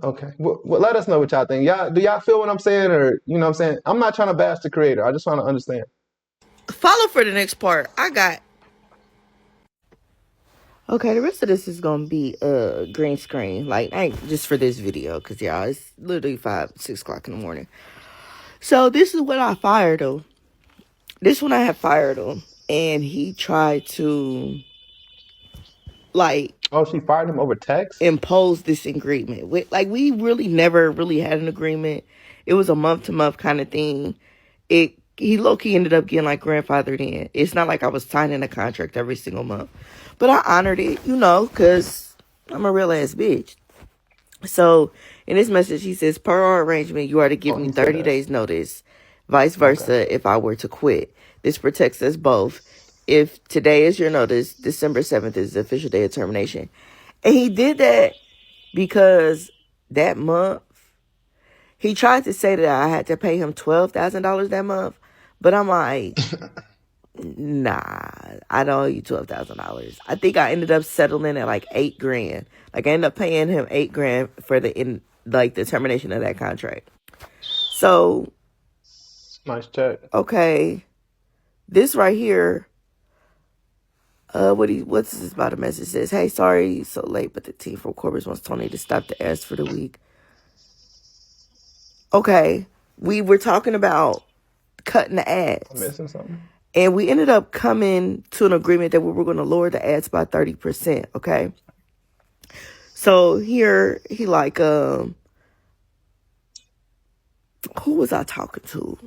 Okay. Well, let us know what y'all think. Do y'all feel what I'm saying, or what I'm saying? I'm not trying to bash the creator. I just want to understand. Follow for the next part. Okay, the rest of this is gonna be green screen, like ain't just for this video, cause y'all, it's literally 6 o'clock in the morning. So this is when I fired him. This one I had fired him, and he tried to Oh, she fired him over text? impose this agreement. We really never really had an agreement. It was a month-to-month kind of thing. He low-key ended up getting grandfathered in. It's not like I was signing a contract every single month, but I honored it, because I'm a real ass bitch. So in this message, he says, per our arrangement, you are to give me 30 days notice, vice versa, if I were to quit. This protects us both. If today is your notice, December 7th is the official day of termination. And he did that because that month, he tried to say that I had to pay him $12,000 that month. But I'm like, nah, I don't owe you $12,000. I think I ended up settling at $8,000. I ended up paying him $8,000 for the termination of that contract. So, nice check. Okay, this right here. What's this about a message? It says, hey, sorry so late, but the team from Corbis wants Tony to stop the ads for the week. Okay, we were talking about cutting the ads. I'm missing something. And we ended up coming to an agreement that we were going to lower the ads by 30%, okay? So here, he who was I talking to?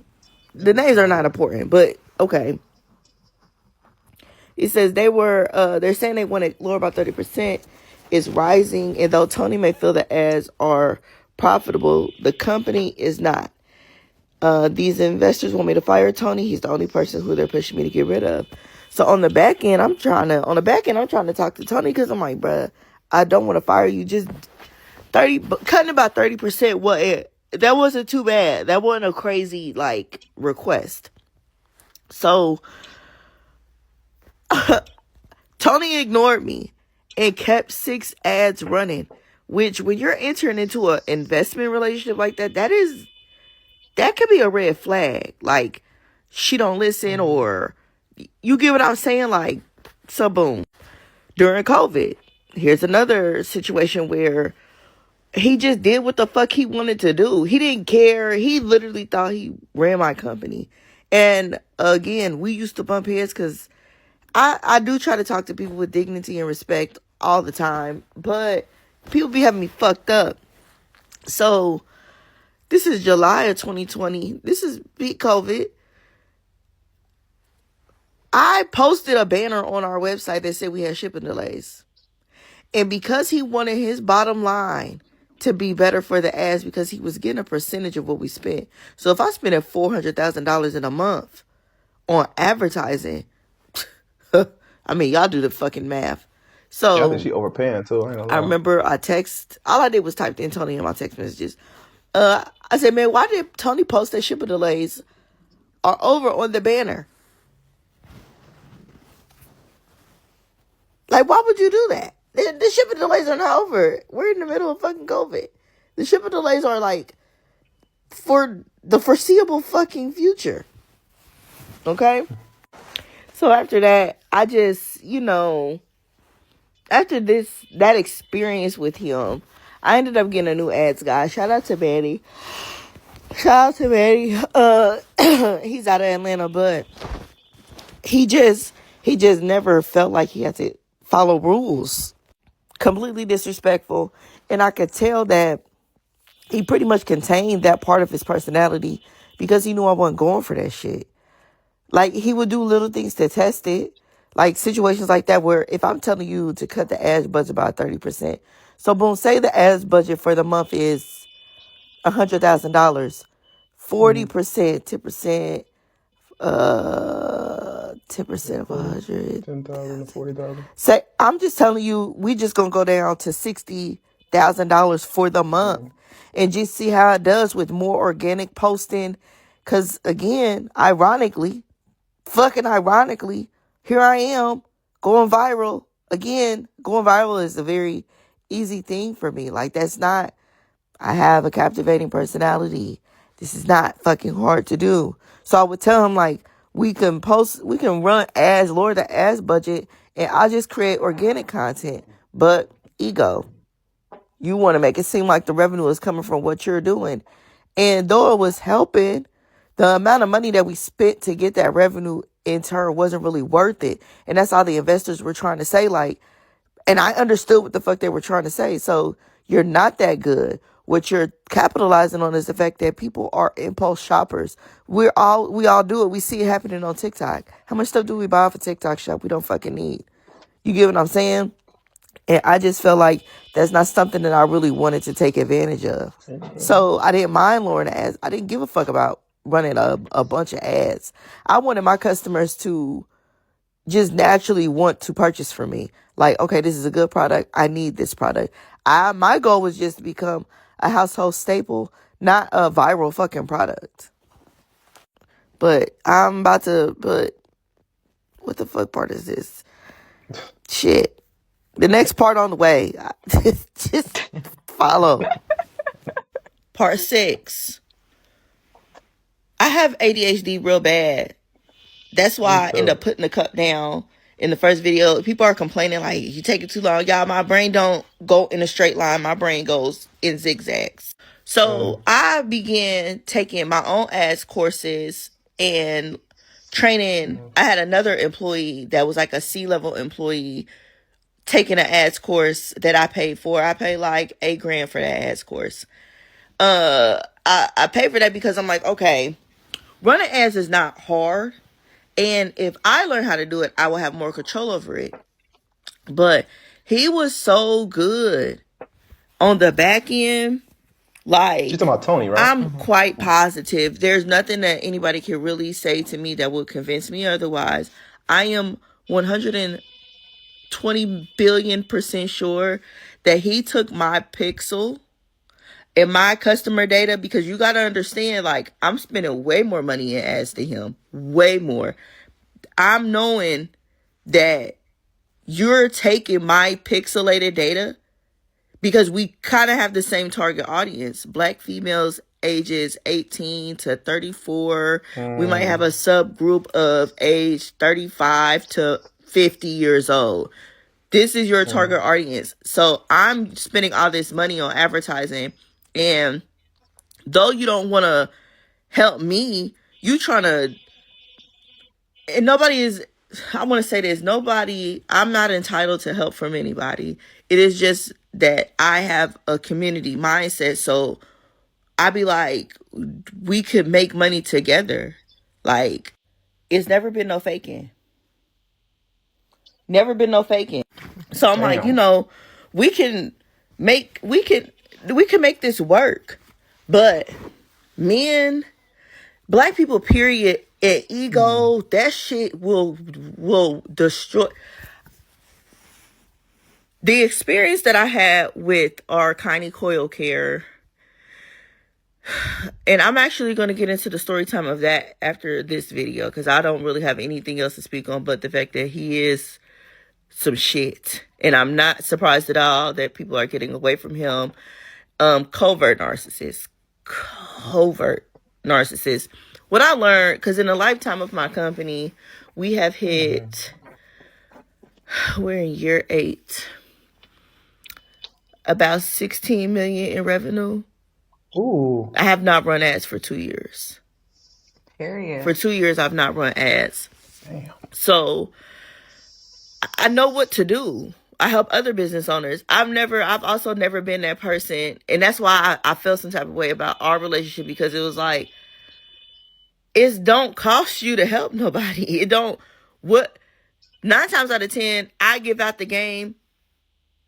The names are not important, but okay. It says they're saying they want to lower by 30%. It's rising, and though Tony may feel the ads are profitable, the company is not. These investors want me to fire Tony. He's the only person who they're pushing me to get rid of. So on the back end, I'm trying to talk to Tony, because I'm like, bruh, I don't want to fire you. Just cutting about 30%. That wasn't too bad. That wasn't a crazy request. So Tony ignored me and kept 6 ads running, which when you're entering into an investment relationship like that, that could be a red flag. She don't listen, or you get what I'm saying? So boom. During COVID, here's another situation where he just did what the fuck he wanted to do. He didn't care. He literally thought he ran my company. And again, we used to bump heads because I do try to talk to people with dignity and respect all the time, but people be having me fucked up. So this is July of 2020. This is peak COVID. I posted a banner on our website that said we had shipping delays. And because he wanted his bottom line to be better for the ads, because he was getting a percentage of what we spent. So if I spend $400,000 in a month on advertising, I mean, y'all do the fucking math. So Yeah, I think she overpaying too. I ain't gonna lie. I remember all I did was type in Tony in my text messages. I said, man, why did Tony post that shipping delays are over on the banner? Like, why would you do that? The shipping delays are not over. We're in the middle of fucking COVID. The shipping delays are like for the foreseeable fucking future. Okay? So after that, I just, after that experience with him, I ended up getting a new ads guy. Shout out to Manny. He's out of Atlanta, but he just never felt like he had to follow rules. Completely disrespectful. And I could tell that he pretty much contained that part of his personality because he knew I wasn't going for that shit. Like, he would do little things to test it. Like, situations like that where if I'm telling you to cut the ads budget by 30%. So, boom, say the ads budget for the month is $100,000. 40%, 10%, 10% of 100. 10,000 to 40,000. Say, I'm just telling you, we just gonna go down to $60,000 for the month and just see how it does with more organic posting. Cause again, ironically, here I am going viral. Again, going viral is a very easy thing for me. Like, I have a captivating personality. This is not fucking hard to do. So I would tell him, like, we can run ads, lower the ads budget, and I'll just create organic content. But ego, you want to make it seem like the revenue is coming from what you're doing. And though it was helping, the amount of money that we spent to get that revenue in turn wasn't really worth it. And that's all the investors were trying to say, like, and I understood what the fuck they were trying to say. So you're not that good. What you're capitalizing on is the fact that people are impulse shoppers. We all do it. We see it happening on TikTok. How much stuff do we buy off a TikTok shop we don't fucking need? You get what I'm saying? And I just felt like that's not something that I really wanted to take advantage of. So I didn't mind lowering the ads. I didn't give a fuck about running a bunch of ads. I wanted my customers to just naturally want to purchase from me. Like, okay, this is a good product. I need this product. My goal was just to become a household staple, not a viral fucking product. But what the fuck part is this? Shit. The next part on the way. Just follow. Part 6. I have ADHD real bad. That's why I end up putting the cup down in the first video. People are complaining like, you take it too long. Y'all, my brain don't go in a straight line. My brain goes in zigzags. So I began taking my own ads courses and training. I had another employee that was like a C-level employee taking an ads course that I paid for. I paid like $8,000 for that ads course. I paid for that because I'm like, okay, running ads is not hard. And if I learn how to do it, I will have more control over it. But he was so good on the back end. Like, you're talking about Tony, right? I'm quite positive. There's nothing that anybody can really say to me that would convince me otherwise. I am 120 billion% sure that he took my pixel and my customer data, because you got to understand, like, I'm spending way more money in ads than him. Way more. I'm knowing that you're taking my pixelated data because we kind of have the same target audience. Black females ages 18 to 34. We might have a subgroup of age 35 to 50 years old. This is your target audience. So I'm spending all this money on advertising, and though you don't want to help me, you trying to, and nobody is, I want to say this, I'm not entitled to help from anybody. It is just that I have a community mindset. So I be like, we could make money together. Like, it's never been no faking. Never been no faking. So I'm like, we can make this work. But men, black people, period, and ego, that shit will destroy. The experience that I had with our Kindly Coil Care, and I'm actually going to get into the story time of that after this video, because I don't really have anything else to speak on but the fact that he is some shit. And I'm not surprised at all that people are getting away from him. Covert narcissist. What I learned, because in the lifetime of my company, we have hit, we're in year 8, about 16 million in revenue. Ooh. I have not run ads for 2 years. Period. For 2 years, I've not run ads. Damn. So I know what to do. I help other business owners. I've also never been that person. And that's why I felt some type of way about our relationship, because it was like, it don't cost you to help nobody. 9 times out of 10, I give out the game.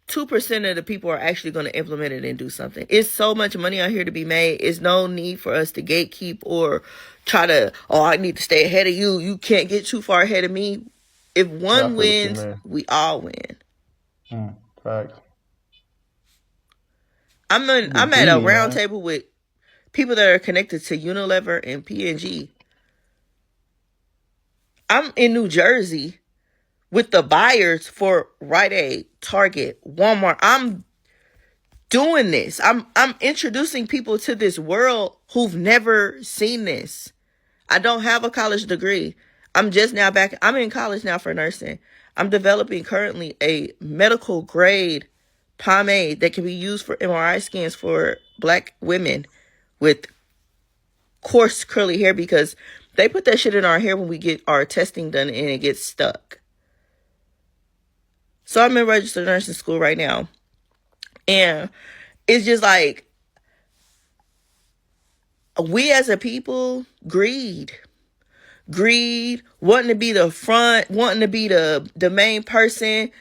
2% of the people are actually going to implement it and do something. It's so much money out here to be made. It's no need for us to gatekeep or try to, I need to stay ahead of you. You can't get too far ahead of me. If one wins, we all win. Fact. I'm at a round table with people that are connected to Unilever and P&G. I'm in New Jersey with the buyers for Rite Aid, Target, Walmart. I'm doing this. I'm introducing people to this world who've never seen this. I don't have a college degree. I'm in college now for nursing. I'm developing currently a medical grade pomade that can be used for MRI scans for black women with coarse curly hair, because they put that shit in our hair when we get our testing done and it gets stuck. So I'm in registered nursing school right now. And it's just like, we as a people, greed, wanting to be the front, wanting to be the main person.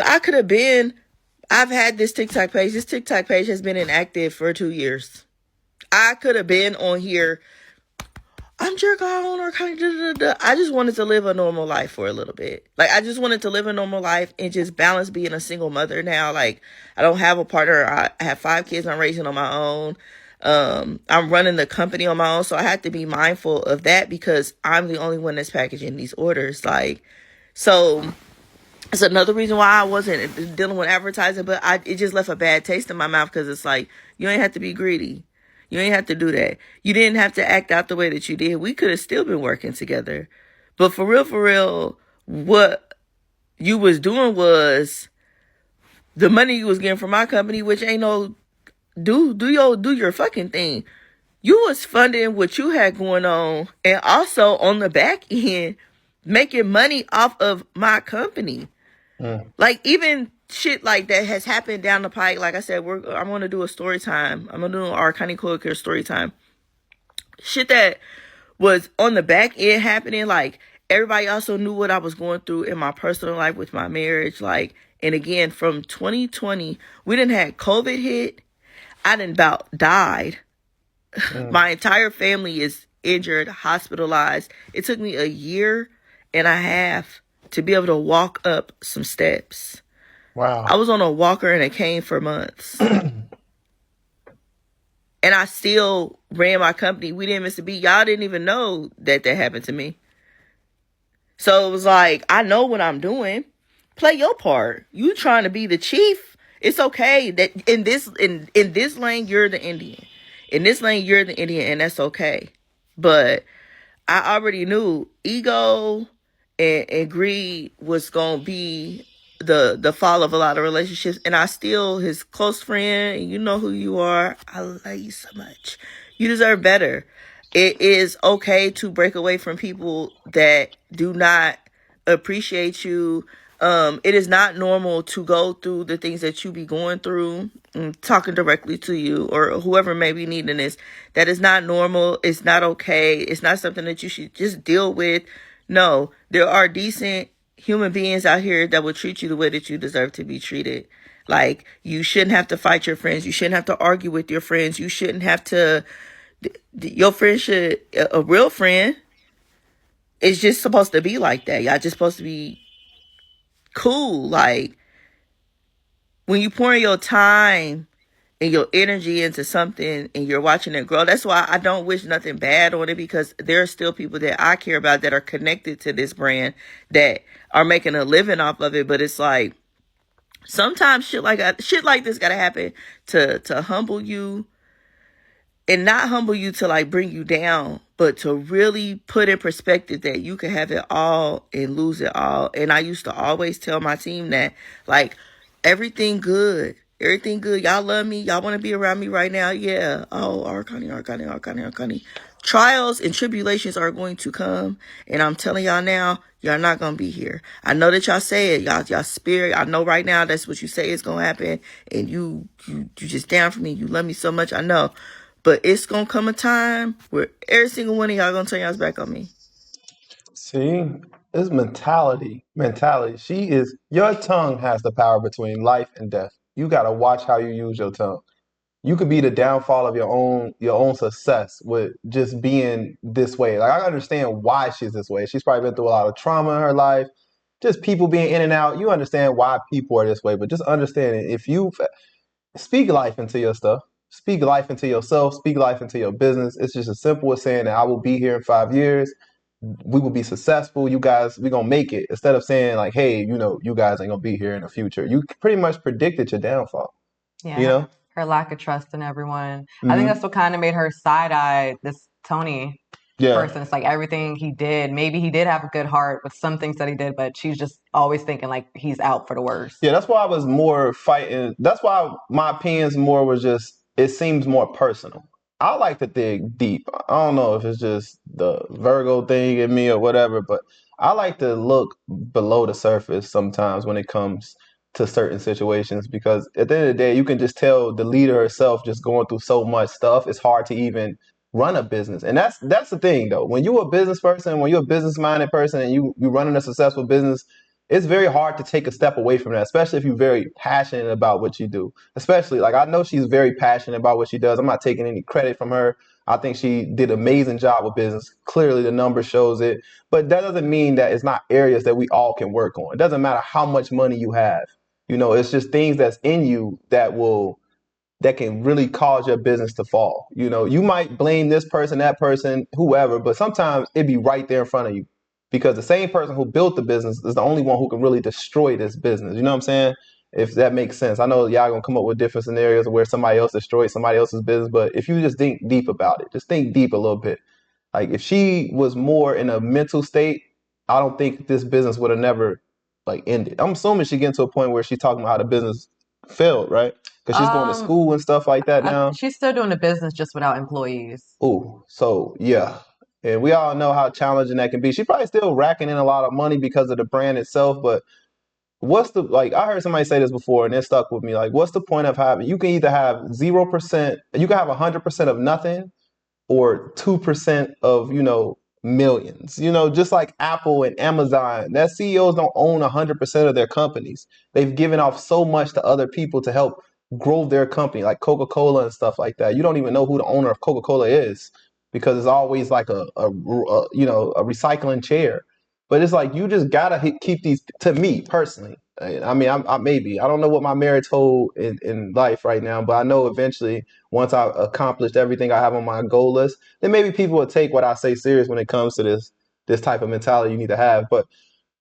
I've had this TikTok page. This TikTok page has been inactive for 2 years. I could have been on here. I'm jerk on or kind of. I just wanted to live a normal life for a little bit. Like, I just wanted to live a normal life and just balance being a single mother now. Like, I don't have a partner. I have 5 kids I'm raising on my own. I'm running the company on my own. So I had to be mindful of that, because I'm the only one that's packaging these orders. Like, so it's another reason why I wasn't dealing with advertising, but it just left a bad taste in my mouth, because it's like, you ain't have to be greedy. You ain't have to do that. You didn't have to act out the way that you did. We could have still been working together. But for real, what you was doing was the money you was getting from my company, which ain't no, do your fucking thing. You was funding what you had going on, and also on the back end, making money off of my company. Like, even shit like that has happened down the pike. Like I said, I'm going to do a story time. I'm going to do our Kindly Coil Care story time. Shit that was on the back end happening. Like, everybody also knew what I was going through in my personal life with my marriage. Like, and again, from 2020, we didn't had COVID hit. I done about died. My entire family is injured, hospitalized. It took me 1.5 years to be able to walk up some steps. Wow. I was on a walker and a cane for months. And I still ran my company. We didn't miss a beat. Y'all didn't even know that happened to me. So it was like, I know what I'm doing. Play your part. You trying to be the chief. It's okay that in this lane, you're the Indian. In this lane, you're the Indian, and that's okay. But I already knew ego and greed was going to be the fall of a lot of relationships, and I still his close friend, and you know who you are. I love you so much. You deserve better. It is okay to break away from people that do not appreciate you. It is not normal to go through the things that you be going through. Talking directly to you or whoever may be needing this. That is not normal. It's not okay. It's not something that you should just deal with. No, there are decent human beings out here that will treat you the way that you deserve to be treated. Like, you shouldn't have to fight your friends. You shouldn't have to argue with your friends. You shouldn't have to. Your friend should. A real friend is just supposed to be like that. Y'all just supposed to be cool. Like, when you pour your time and your energy into something and you're watching it grow, that's why I don't wish nothing bad on it, because there are still people that I care about that are connected to this brand that are making a living off of it. But it's like, sometimes shit like this gotta happen to humble you, and not humble you to like bring you down, but to really put in perspective that you can have it all and lose it all. And I used to always tell my team that, like, everything good. Everything good. Y'all love me. Y'all want to be around me right now. Yeah. Oh, Arcani. Trials and tribulations are going to come. And I'm telling y'all now, y'all not going to be here. I know that y'all say it. Y'all spirit. I know right now that's what you say is going to happen. And you just down for me. You love me so much. I know. But it's going to come a time where every single one of y'all going to turn y'all's back on me. See, it's mentality. Your tongue has the power between life and death. You got to watch how you use your tongue. You could be the downfall of your own success with just being this way. Like, I understand why she's this way. She's probably been through a lot of trauma in her life. Just people being in and out. You understand why people are this way, but just understand it. If you speak life into your stuff, speak life into yourself, speak life into your business. It's just as simple as saying that I will be here in 5 years. We will be successful. You guys, we're gonna make it. Instead of saying like, hey, you guys ain't gonna be here in the future. You pretty much predicted your downfall. Yeah, You know? her lack of trust in everyone. I think Mm-hmm. that's what kind of made her side eye this Tony Yeah. person. It's like everything he did. Maybe he did have a good heart with some things that he did, but she's just always thinking like he's out for the worst. Yeah, that's why I was more fighting. That's why my opinions more was just, it seems more personal. I like to dig deep. I don't know if it's just the Virgo thing in me or whatever, but I like to look below the surface sometimes when it comes to certain situations, because at the end of the day, you can just tell the leader herself just going through so much stuff. It's hard to even run a business. And that's the thing though. When you're a business person, when you're a business minded person and you running a successful business, it's very hard to take a step away from that, especially if you're very passionate about what you do. Especially, like, I know she's very passionate about what she does. I'm not taking any credit from her. I think she did an amazing job with business. Clearly, the number shows it. But that doesn't mean that it's not areas that we all can work on. It doesn't matter how much money you have. It's just things that's in you that can really cause your business to fall. You might blame this person, that person, whoever, but sometimes it'd be right there in front of you, because the same person who built the business is the only one who can really destroy this business. You know what I'm saying? If that makes sense. I know y'all gonna come up with different scenarios where somebody else destroyed somebody else's business, but if you just think deep about it, just think deep a little bit. Like, if she was more in a mental state, I don't think this business would have never like ended. I'm assuming she getting to a point where she's talking about how the business failed, right? Because she's going to school and stuff like that now. She's still doing the business just without employees. Oh, so yeah. And we all know how challenging that can be. She's probably still racking in a lot of money because of the brand itself, but I heard somebody say this before and it stuck with me. Like, what's the point of having, you can either have 0%, you can have 100% of nothing, or 2% of, millions. Just like Apple and Amazon, that CEOs don't own 100% of their companies. They've given off so much to other people to help grow their company, like Coca-Cola and stuff like that. You don't even know who the owner of Coca-Cola is, because it's always like a recycling chair. But it's like, you just gotta keep these. To me personally, I mean, I don't know what my merits hold in life right now, but I know eventually, once I accomplished everything I have on my goal list, then maybe people will take what I say serious when it comes to this type of mentality you need to have. But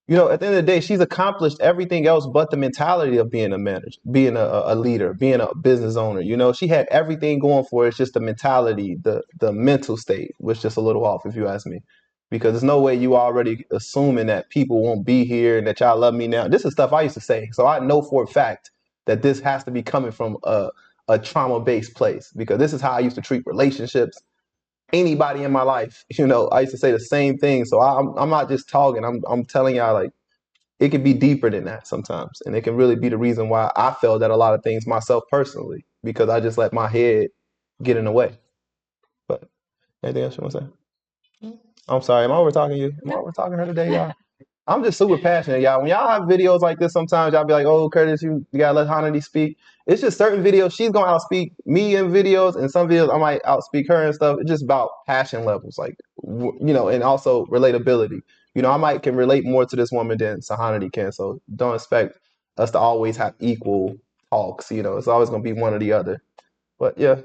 at the end of the day, she's accomplished everything else but the mentality of being a manager, being a leader, being a business owner. She had everything going for her. It's just the mentality, the mental state was just a little off, if you ask me. because there's no way you already assuming that people won't be here and that y'all love me now. This is stuff I used to say. So I know for a fact that this has to be coming from a trauma-based place, because this is how I used to treat relationships, anybody in my life. I used to say the same thing. So I'm not just talking. I'm telling y'all, like, it can be deeper than that sometimes. And it can really be the reason why I failed at a lot of things myself personally, because I just let my head get in the way. But anything else you want to say? I'm sorry. Am I over talking you? Am I over talking her today, y'all? I'm just super passionate, y'all. When y'all have videos like this, sometimes y'all be like, "Oh, Curtis, you gotta let Honade speak." It's just certain videos she's gonna outspeak me in videos, and some videos I might outspeak her and stuff. It's just about passion levels, like, and also relatability. I might can relate more to this woman than Honade can. So don't expect us to always have equal talks. It's always gonna be one or the other. But yeah,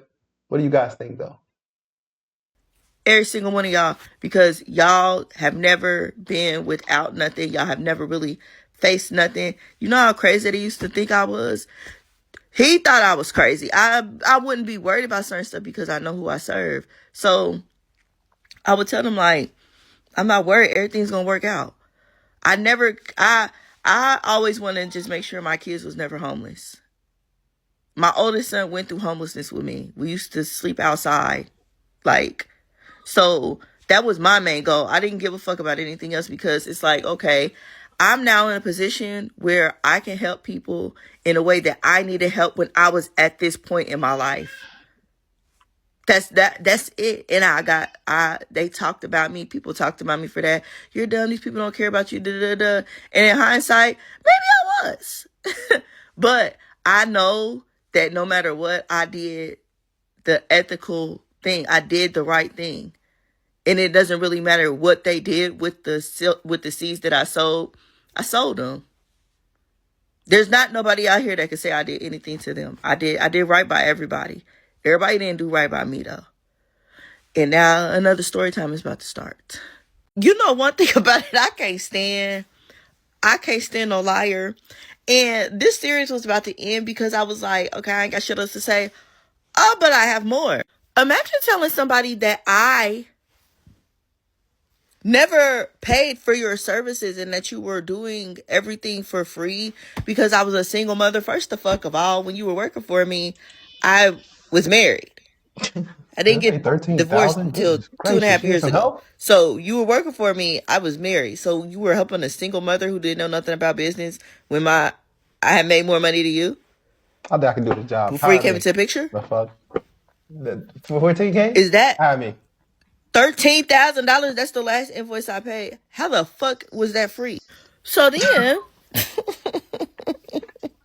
what do you guys think though? Every single one of y'all, because y'all have never been without nothing. Y'all have never really faced nothing. You know how crazy they used to think I was? He thought I was crazy. I wouldn't be worried about certain stuff because I know who I serve. So I would tell them, like, I'm not worried. Everything's going to work out. I always wanted to just make sure my kids was never homeless. My oldest son went through homelessness with me. We used to sleep outside. So that was my main goal. I didn't give a fuck about anything else, because it's like, okay, I'm now in a position where I can help people in a way that I needed help when I was at this point in my life. That's it. And they talked about me. People talked about me for that. You're dumb. These people don't care about you. Da, da, da. And in hindsight, maybe I was. But I know that no matter what, I did the ethical thing. I did the right thing. And it doesn't really matter what they did with the seeds that I sold. I sold them. There's not nobody out here that can say I did anything to them. I did right by everybody. Everybody didn't do right by me, though. And now another story time is about to start. One thing about it, I can't stand no liar. And this series was about to end because I was like, okay, I ain't got shit else to say. Oh, but I have more. Imagine telling somebody that I never paid for your services and that you were doing everything for free because I was a single mother. First the fuck of all, when you were working for me, I was married. I didn't get divorced until 2.5 years ago. So you were working for me, I was married. So you were helping a single mother who didn't know nothing about business when I had made more money than you. I think I can do the job. Before you came into the picture? The fuck? For 14K? Is that hire me. $13,000? That's the last invoice I paid. How the fuck was that free? So then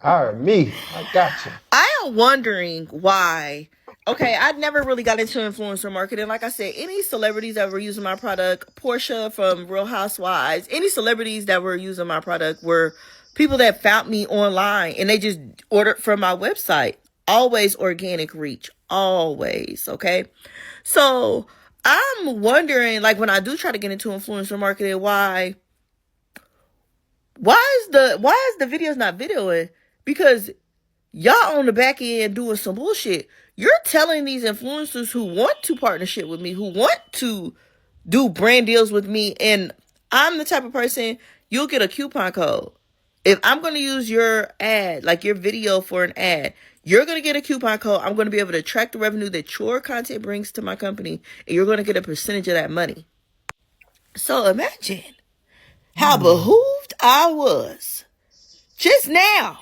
hire me. I got you. I am wondering why. Okay, I never really got into influencer marketing. Like I said, any celebrities that were using my product, Portia from Real Housewives, any celebrities that were using my product were people that found me online and they just ordered from my website. Always organic reach. Always. Okay. So I'm wondering, like, when I do try to get into influencer marketing, why is the videos not videoing? Because y'all on the back end doing some bullshit. You're telling these influencers who want to partnership with me, who want to do brand deals with me, and I'm the type of person, you'll get a coupon code. If I'm going to use your ad, like your video for an ad, you're going to get a coupon code. I'm going to be able to track the revenue that your content brings to my company, and you're going to get a percentage of that money. So imagine how behooved I was just now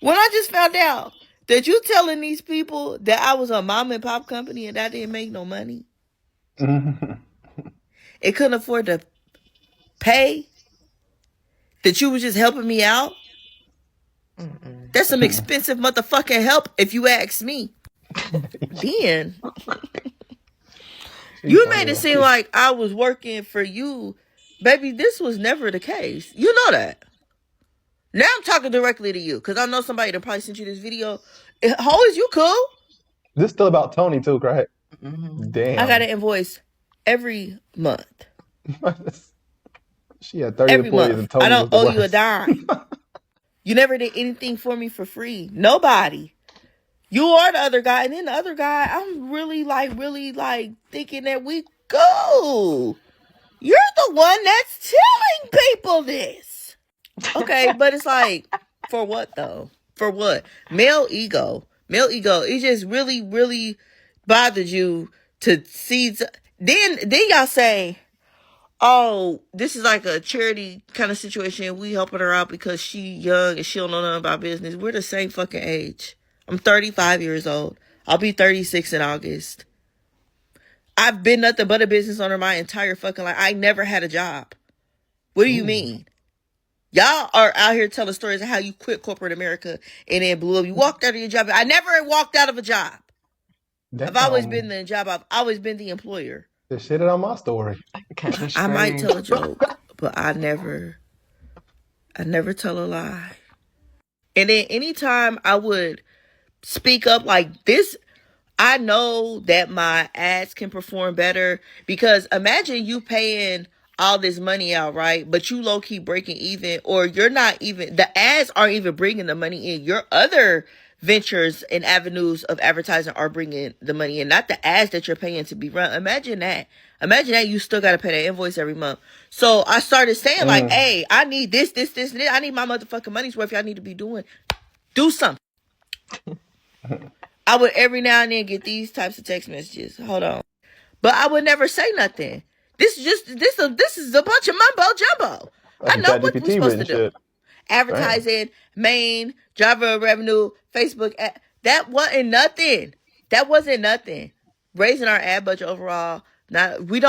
when I just found out that you telling these people that I was a mom and pop company and I didn't make no money. It couldn't afford to pay. That you was just helping me out. That's some expensive motherfucking help if you ask me. Then you made it seem like I was working for you. Baby, this was never the case. You know that. Now I'm talking directly to you because I know somebody that probably sent you this video. How is you cool? This is still about Tony too, right? Damn. I got an invoice every month. She had 30 every employees month. and Tony I don't was the owe you a worst. dime. You never did anything for me for free. Nobody. You are the other guy. And then the other guy, I'm really like thinking that we go. the one that's telling people this. Okay, but it's like, for what though? For what? Male ego. It just really, really bothered you to see. Then y'all say, oh, this is like a charity kind of situation. We helping her out because she young and she don't know nothing about business. We're the same fucking age. I'm 35 years old. I'll be 36 in August. I've been nothing but a business owner my entire fucking life. I never had a job. What do you mean? Y'all are out here telling stories of how you quit corporate America and then blew up. You walked out of your job. I never walked out of a job. I've always been the job. I've always been the employer. Just shit it on my story. I might tell a joke, but I never tell a lie. And then anytime I would speak up like this, I know that my ads can perform better, because imagine you paying all this money out, right? But you low key breaking even, or you're not even, the ads aren't even bringing the money in. Your other ventures and avenues of advertising are bringing the money in, not the ads that you're paying to be run. Imagine that you still got to pay that invoice every month. So I started saying like, hey, I need this, and this. I need my motherfucking money's worth. Y'all need to be do something. I would every now and then get these types of text messages. Hold on. But I would never say nothing. This is a bunch of mumbo jumbo. I know what we're supposed to do. Advertising, main, driver of revenue, Facebook. That wasn't nothing. Raising our ad budget overall. We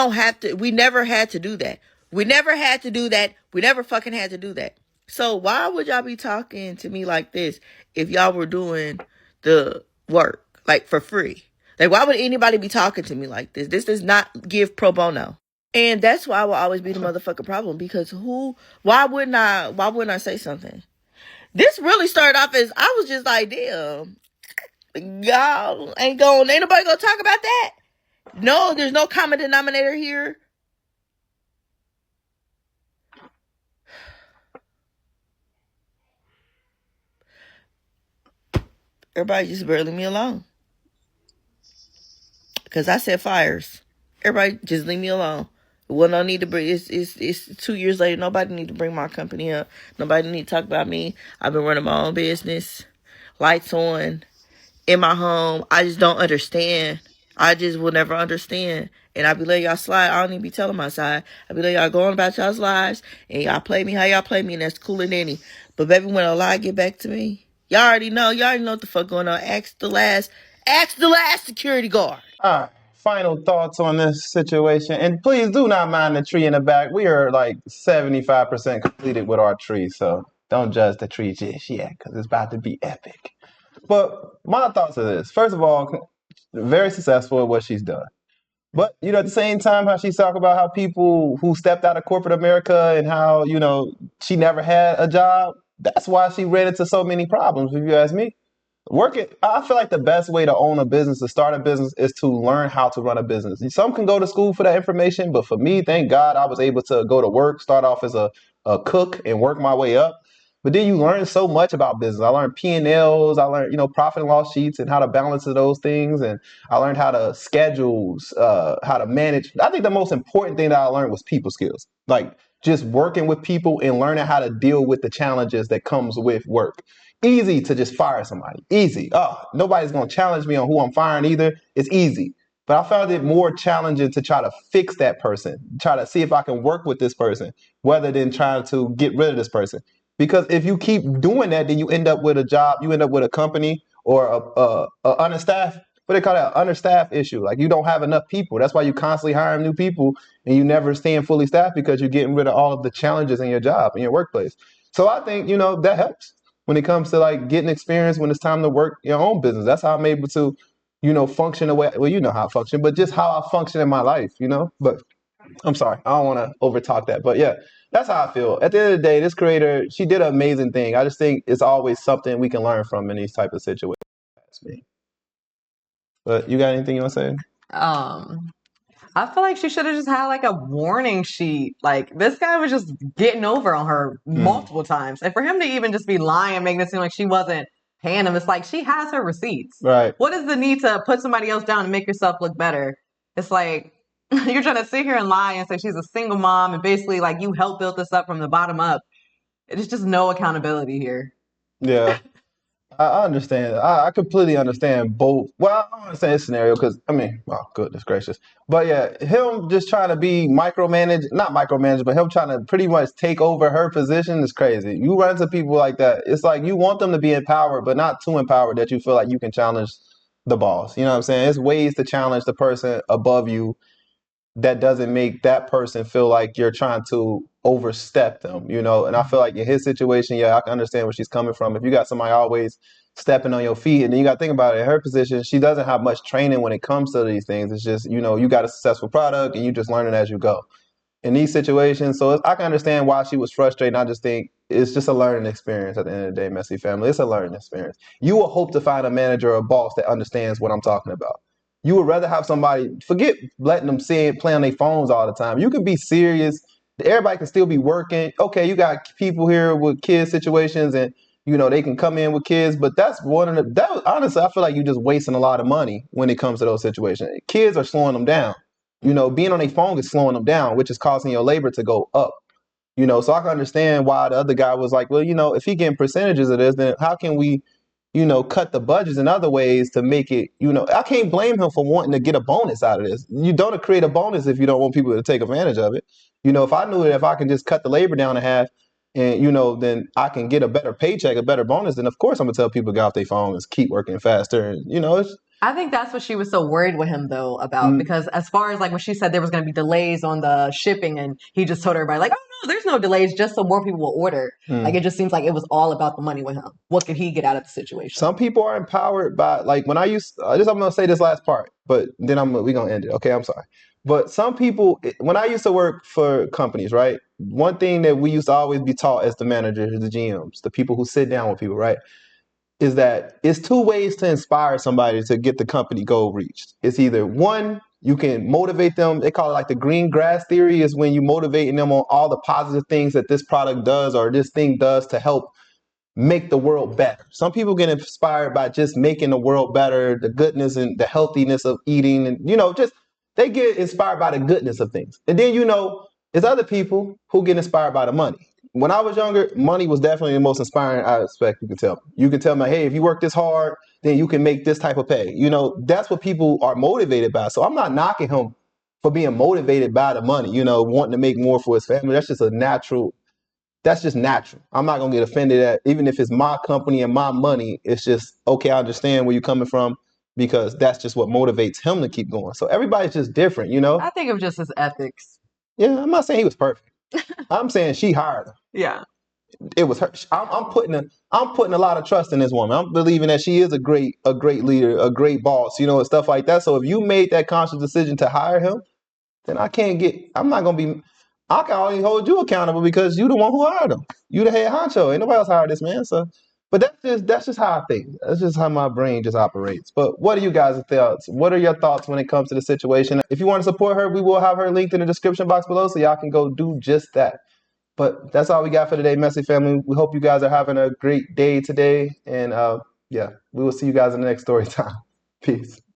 never had to do that. We never fucking had to do that. So why would y'all be talking to me like this if y'all were doing the work like for free? Like, why would anybody be talking to me like this? This does not give pro bono. And that's why I will always be the motherfucking problem, because why wouldn't I say something? This really started off as I was just like, damn, y'all ain't nobody gonna talk about that? No, there's no common denominator here. Everybody just barely leave me alone. Because I set fires. Everybody just leave me alone. Well, no need to bring, it's 2 years later. Nobody need to bring my company up. Nobody need to talk about me. I've been running my own business. Lights on. In my home. I just don't understand. I just will never understand. And I be letting y'all slide. I don't even be telling my side. I be letting y'all go on about y'all's lives. And y'all play me how y'all play me. And that's cool and any. But baby, when a lie get back to me, y'all already know what the fuck going on. Ask the last security guard. All right. Final thoughts on this situation. And please do not mind the tree in the back. We are like 75% completed with our tree. So don't judge the tree just yet, because it's about to be epic. But my thoughts are this. First of all, very successful at what she's done. But, at the same time, how she's talking about how people who stepped out of corporate America and how, she never had a job. That's why she ran into so many problems, if you ask me. I feel like the best way to own a business, to start a business, is to learn how to run a business. Some can go to school for that information, but for me, thank God, I was able to go to work, start off as a cook, and work my way up. But then you learn so much about business. I learned P&Ls, I learned, profit and loss sheets and how to balance those things. And I learned how to schedule, how to manage. I think the most important thing that I learned was people skills. Like just working with people and learning how to deal with the challenges that comes with work. Easy to just fire somebody. Easy. Oh, nobody's going to challenge me on who I'm firing either. It's easy. But I found it more challenging to try to fix that person, try to see if I can work with this person, rather than trying to get rid of this person. Because if you keep doing that, then you end up with a job, you end up with a company or a understaffed, what they call that, understaffed issue. Like you don't have enough people. That's why you constantly hiring new people and you never staying fully staffed, because you're getting rid of all of the challenges in your job, in your workplace. So I think, that helps when it comes to like getting experience when it's time to work your own business. That's how I'm able to, function the way, well, you know how I function, but just how I function in my life, But I'm sorry, I don't want to overtalk that. But yeah, that's how I feel. At the end of the day, this creator, she did an amazing thing. I just think it's always something we can learn from in these type of situations. But you got anything you want to say? I feel like she should have just had like a warning sheet. Like this guy was just getting over on her multiple times. And for him to even just be lying and making it seem like she wasn't paying him, it's like she has her receipts. Right. What is the need to put somebody else down and make yourself look better? It's like, You're trying to sit here and lie and say she's a single mom and basically like you helped build this up from the bottom up. There's just no accountability here. Yeah. I understand. I completely understand both. Well, I don't understand this scenario because I mean, oh goodness gracious. But yeah, him just trying to be micromanaged, not micromanaged, but him trying to pretty much take over her position is crazy. You run into people like that. It's like you want them to be empowered, but not too empowered that you feel like you can challenge the boss. You know what I'm saying? It's ways to challenge the person above you that doesn't make that person feel like you're trying to overstep them, you know? And I feel like in his situation, yeah, I can understand where she's coming from. If you got somebody always stepping on your feet, and then you got to think about it, in her position, she doesn't have much training when it comes to these things. It's just, you know, you got a successful product and you just learning as you go in these situations. So I can understand why she was frustrated. I just think it's just a learning experience at the end of the day, Messy Family. It's a learning experience. You will hope to find a manager or a boss that understands what I'm talking about. You would rather have somebody, forget letting them play on their phones all the time. You can be serious. Everybody can still be working. Okay, you got people here with kids situations and, you know, they can come in with kids, but that's one of honestly, I feel like you're just wasting a lot of money when it comes to those situations. Kids are slowing them down. You know, being on a phone is slowing them down, which is causing your labor to go up. You know, so I can understand why the other guy was like, well, you know, if he getting percentages of this, then how can we, you know, cut the budgets in other ways to make it, you know, I can't blame him for wanting to get a bonus out of this. You don't create a bonus if you don't want people to take advantage of it. You know, if I knew that if I can just cut the labor down in half and, you know, then I can get a better paycheck, a better bonus, then of course I'm gonna tell people to get off their phones, keep working faster. And, you know, I think that's what she was so worried with him though about, because as far as like when she said there was going to be delays on the shipping and he just told everybody like, oh no, there's no delays, just so more people will order. Like it just seems like it was all about the money with him. What could he get out of the situation? Some people are empowered by, like, when I used I'm gonna say this last part, but then we're gonna end it. Okay, I'm sorry. But some people, when I used to work for companies, right? One thing that we used to always be taught as the managers, the GMs, the people who sit down with people, right? Is that it's two ways to inspire somebody to get the company goal reached. It's either one, you can motivate them. They call it like the green grass theory, is when you motivating them on all the positive things that this product does or this thing does to help make the world better. Some people get inspired by just making the world better, the goodness and the healthiness of eating, and, you know, just they get inspired by the goodness of things. And then, you know, there's other people who get inspired by the money. When I was younger, money was definitely the most inspiring aspect. You can tell me, hey, if you work this hard, then you can make this type of pay. You know, that's what people are motivated by. So I'm not knocking him for being motivated by the money, you know, wanting to make more for his family. That's just natural. I'm not gonna get offended at, even if it's my company and my money. It's just, okay, I understand where you're coming from, because that's just what motivates him to keep going. So everybody's just different, you know? I think it was just his ethics. Yeah, I'm not saying he was perfect. I'm saying she hired him. Yeah. It was her. I'm putting a lot of trust in this woman. I'm believing that she is a great leader, a great boss, you know, and stuff like that. So if you made that conscious decision to hire him, then I can only hold you accountable because you the one who hired him. You the head honcho. Ain't nobody else hired this man. So, but that's just how I think. That's just how my brain just operates. But what are you guys' thoughts? What are your thoughts when it comes to the situation? If you want to support her, we will have her linked in the description box below, so y'all can go do just that. But that's all we got for today, Messy Family. We hope you guys are having a great day today. And yeah, we will see you guys in the next story time. Peace.